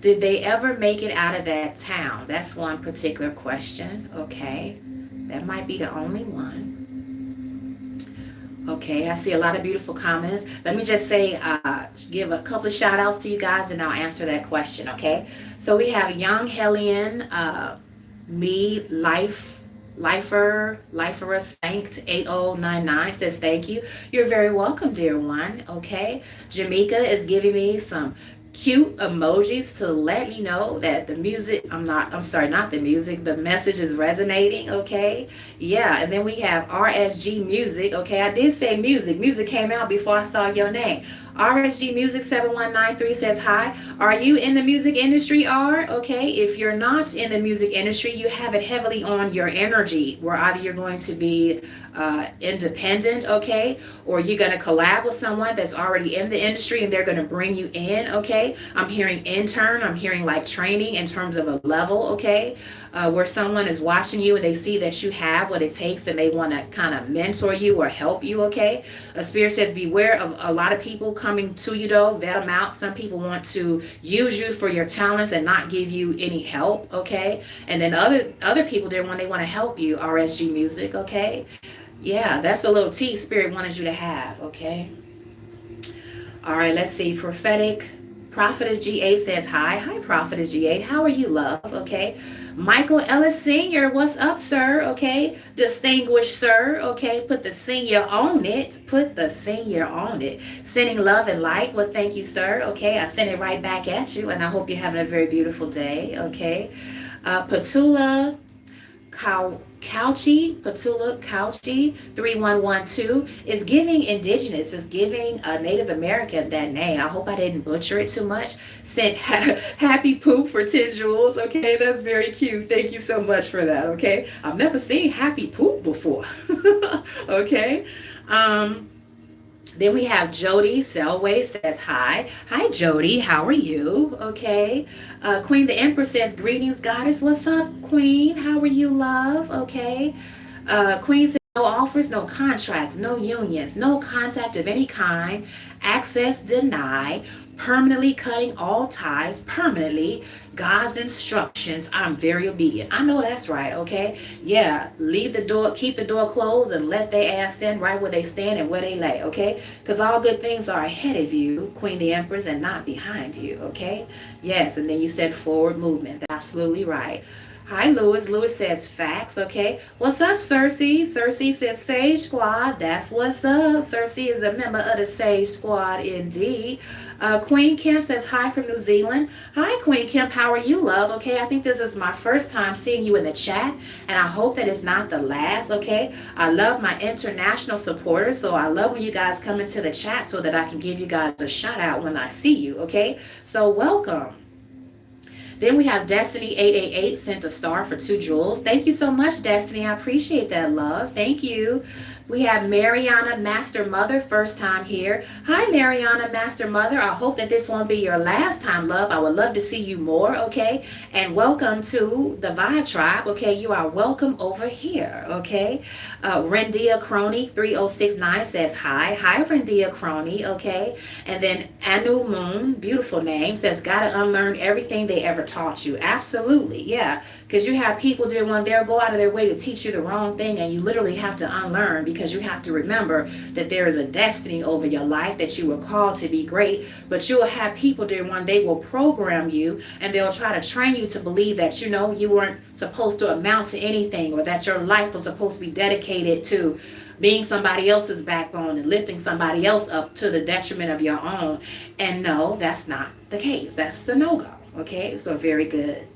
Did they ever make it out of that town? That's one particular question. Okay. That might be the only one. Okay, I see a lot of beautiful comments. Let me just say, give a couple of shout outs to you guys and I'll answer that question, okay? So we have Young Hellion, me, Lifer Sanct 8099 says thank you. You're very welcome, dear one, okay? Jamaica is giving me some cute emojis to let me know that the music, the message is resonating, okay? Yeah, and then we have RSG Music, okay? I did say music came out before I saw your name. RSG Music 7193 says hi. Are you in the music industry, R? Okay, if you're not in the music industry, you have it heavily on your energy, where either you're going to be independent, okay, or you're going to collab with someone that's already in the industry and they're going to bring you in, okay? I'm hearing intern, I'm hearing like training in terms of a level, okay, where someone is watching you and they see that you have what it takes and they want to kind of mentor you or help you, okay? A spirit says beware of a lot of people coming to you though, vet them out. Some people want to use you for your talents and not give you any help, okay? And then other people there when they want to help you, RSG Music, okay? Yeah, that's a little tea Spirit wanted you to have, okay? All right, let's see. Prophetess G8 says hi. Hi, Prophetess G8. How are you, love? Okay. Michael Ellis Sr., what's up, sir? Okay. Distinguished sir. Okay. Put the senior on it. Put the senior on it. Sending love and light. Well, thank you, sir. Okay. I send it right back at you, and I hope you're having a very beautiful day. Okay. Patula Couchy 3112 is giving indigenous, is giving a Native American that name. I hope I didn't butcher it too much. Sent happy poop for 10 jewels. Okay, that's very cute. Thank you so much for that. Okay, I've never seen happy poop before. Okay. Then we have Jody Selway says hi. Hi, Jody. How are you? Okay. Queen the Empress says greetings, goddess. What's up, Queen? How are you, love? Okay. Queen says no offers, no contracts, no unions, no contact of any kind. Access denied. Permanently cutting all ties. Permanently. God's instructions. I'm very obedient. I know that's right, okay? Yeah, leave the door, keep the door closed and let their ass stand right where they stand and where they lay, okay? Because all good things are ahead of you, Queen the Empress, and not behind you, okay? Yes, and then you said forward movement. Absolutely right. Hi, Lewis. Lewis says facts, okay? What's up, Cersei? Cersei says Sage Squad. That's what's up. Cersei is a member of the Sage Squad, indeed. Queen Kim says hi from New Zealand. Hi, Queen Kim. How are you, love? Okay, I think this is my first time seeing you in the chat, and I hope that it's not the last, okay? I love my international supporters, so I love when you guys come into the chat so that I can give you guys a shout out when I see you, okay? So welcome. Then we have Destiny 888 sent a star for 2 jewels. Thank you so much, Destiny. I appreciate that, love. Thank you. We have Mariana Master Mother, first time here. Hi, Mariana Master Mother. I hope that this won't be your last time, love. I would love to see you more, okay? And welcome to the Vibe Tribe, okay? You are welcome over here, okay? Rendia Crony 3069 says hi. Hi, Rendia Crony, okay? And then Anu Moon, beautiful name, says gotta unlearn everything they ever taught you. Absolutely, yeah. Because you have people, dear one, they'll go out of their way to teach you the wrong thing, and you literally have to unlearn, because you have to remember that there is a destiny over your life, that you were called to be great. But you will have people, dear one, they will program you and they'll try to train you to believe that, you know, you weren't supposed to amount to anything, or that your life was supposed to be dedicated to being somebody else's backbone and lifting somebody else up to the detriment of your own. And no, that's not the case. That's a no-go. Okay, so very good.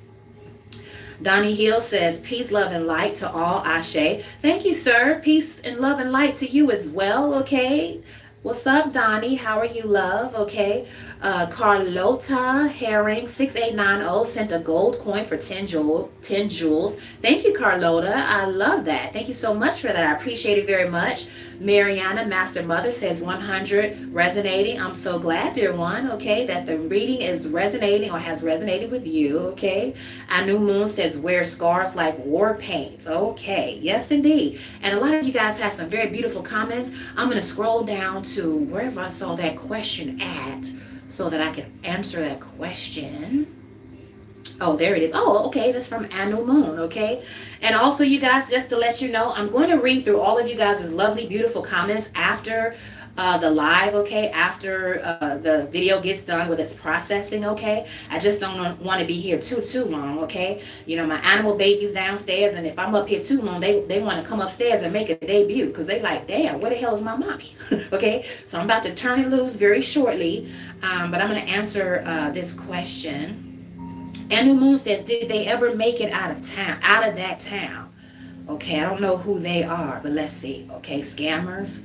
Donnie Hill says, peace, love, and light to all. Ashe. Thank you, sir. Peace and love and light to you as well, okay? What's up, Donnie? How are you, love? Okay. Carlota Herring 6890 sent a gold coin for 10 jewels. Thank you, Carlota. I love that. Thank you so much for that. I appreciate it very much. Mariana Master Mother says 100 resonating. I'm so glad, dear one, okay, that the reading is resonating or has resonated with you, okay. Anu Moon says wear scars like war paint. Okay, yes indeed. And a lot of you guys have some very beautiful comments. I'm going to scroll down to wherever I saw that question at, so that I can answer that question. Oh, there it is. Oh, okay. This is from Anu Moon, okay? And also, you guys, just to let you know, I'm going to read through all of you guys' lovely, beautiful comments after the live, okay? After the video gets done with its processing, okay? I just don't want to be here too long, okay? You know, my animal babies downstairs, and if I'm up here too long, they want to come upstairs and make a debut because they like, damn, where the hell is my mommy? Okay? So I'm about to turn it loose very shortly, but I'm going to answer this question. Anu Moon says, did they ever make it out of that town? Okay, I don't know who they are, but let's see. Okay, scammers.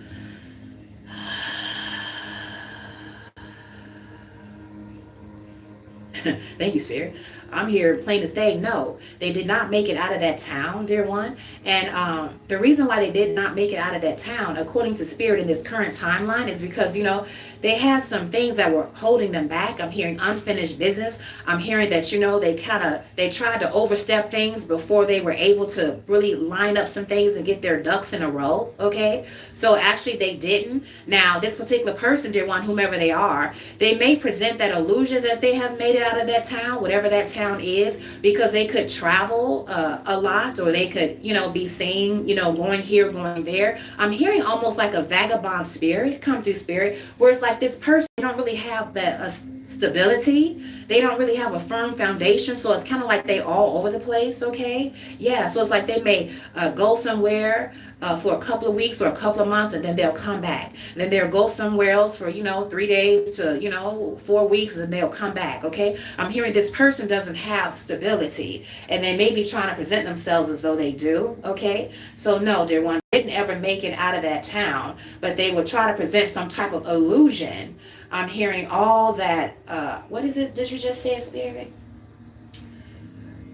Thank you, Spirit. I'm here plain as day. No, they did not make it out of that town, dear one. And the reason why they did not make it out of that town, according to Spirit in this current timeline, is because, you know, they had some things that were holding them back. I'm hearing unfinished business. I'm hearing that, you know, they tried to overstep things before they were able to really line up some things and get their ducks in a row. Okay. So actually they didn't. Now, this particular person, dear one, whomever they are, they may present that illusion that they have made it out of that town, whatever that town is, because they could travel a lot, or they could, you know, be seen, you know, going here, going there. I'm hearing almost like a vagabond spirit come through, Spirit, where it's like this person, they don't really have that stability. They don't really have a firm foundation, so it's kind of like they all over the place, okay? Yeah, so it's like they may go somewhere for a couple of weeks or a couple of months, and then they'll come back. And then they'll go somewhere else for, you know, 3 days to, you know, 4 weeks, and they'll come back, okay? I'm hearing this person doesn't have stability, and they may be trying to present themselves as though they do, okay? So no, dear one, they didn't ever make it out of that town, but they would try to present some type of illusion. I'm hearing all that, what is it, did you just say, Spirit?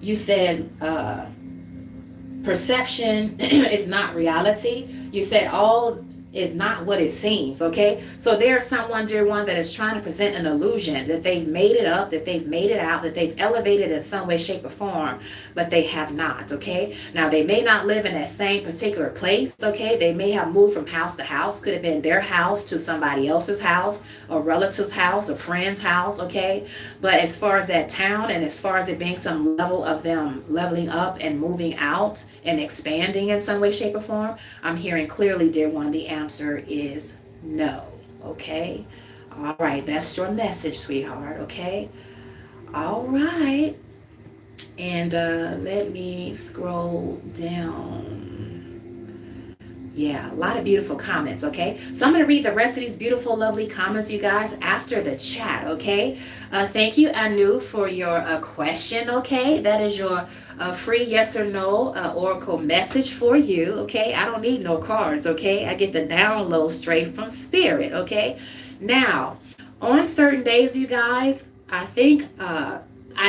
You said perception is not reality. You said all is not what it seems, okay? So there's someone, dear one, that is trying to present an illusion that they've made it up, that they've made it out, that they've elevated in some way, shape, or form, but they have not, okay? Now, they may not live in that same particular place, okay? They may have moved from house to house. Could have been their house to somebody else's house, a relative's house, a friend's house, okay? But as far as that town, and as far as it being some level of them leveling up and moving out and expanding in some way, shape, or form, I'm hearing clearly, dear one, the answer is no, okay? All right, that's your message, sweetheart, okay? All right, and let me scroll down. Yeah, a lot of beautiful comments, okay? So I'm going to read the rest of these beautiful, lovely comments, you guys, after the chat, okay? Thank you, Anu, for your question, okay? That is your free yes or no oracle message for you, okay? I don't need no cards, okay? I get the download straight from Spirit, okay? Now, on certain days, you guys, I think I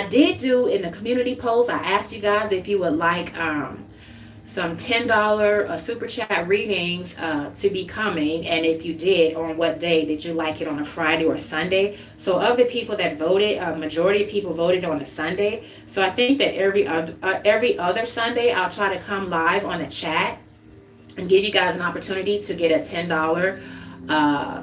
did do in the community post, I asked you guys if you would like some $10 super chat readings to be coming, and if you did, on what day did you like it, on a Friday or Sunday? So of the people that voted, majority of people voted on a Sunday. So I think that every other Sunday I'll try to come live on the chat and give you guys an opportunity to get a $10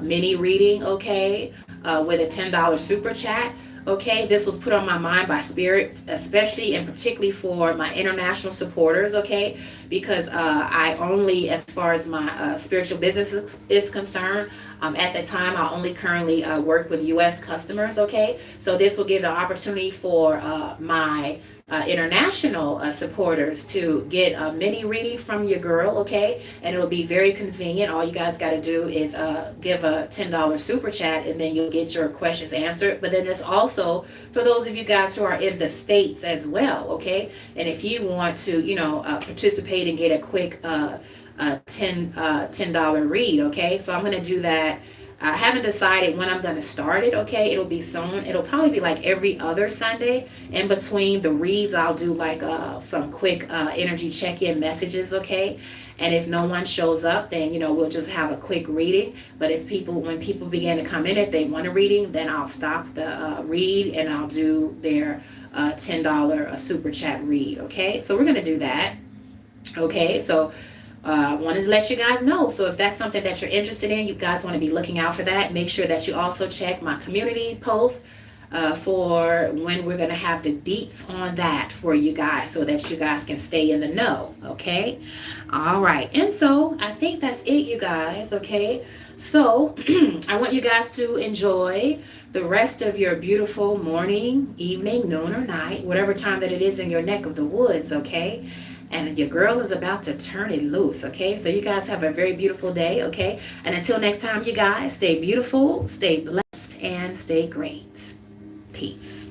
mini reading, okay, with a $10 super chat. Okay, this was put on my mind by Spirit, especially and particularly for my international supporters, okay, because I only, as far as my spiritual business is concerned, at the time I only currently work with U.S. customers, okay, so this will give the opportunity for my international supporters to get a mini reading from your girl, okay, and it'll be very convenient. All you guys got to do is give a $10 super chat, and then you'll get your questions answered. But then it's also for those of you guys who are in the States as well, okay, and if you want to, you know, participate and get a quick $10 read, okay, so I'm going to do that I haven't decided when I'm going to start it, okay? It'll be soon. It'll probably be like every other Sunday. In between the reads, I'll do like some quick energy check-in messages, okay? And if no one shows up, then, we'll just have a quick reading. But when people begin to come in, if they want a reading, then I'll stop the read and I'll do their $10 super chat read, okay? So we're going to do that, okay? So I wanted to let you guys know. So if that's something that you're interested in, you guys want to be looking out for that. Make sure that you also check my community post for when we're going to have the deets on that for you guys, so that you guys can stay in the know, okay? All right. And so I think that's it, you guys, okay? So I want you guys to enjoy the rest of your beautiful morning, evening, noon, or night, whatever time that it is in your neck of the woods, okay? And your girl is about to turn it loose, okay? So you guys have a very beautiful day, okay? And until next time, you guys, stay beautiful, stay blessed, and stay great. Peace.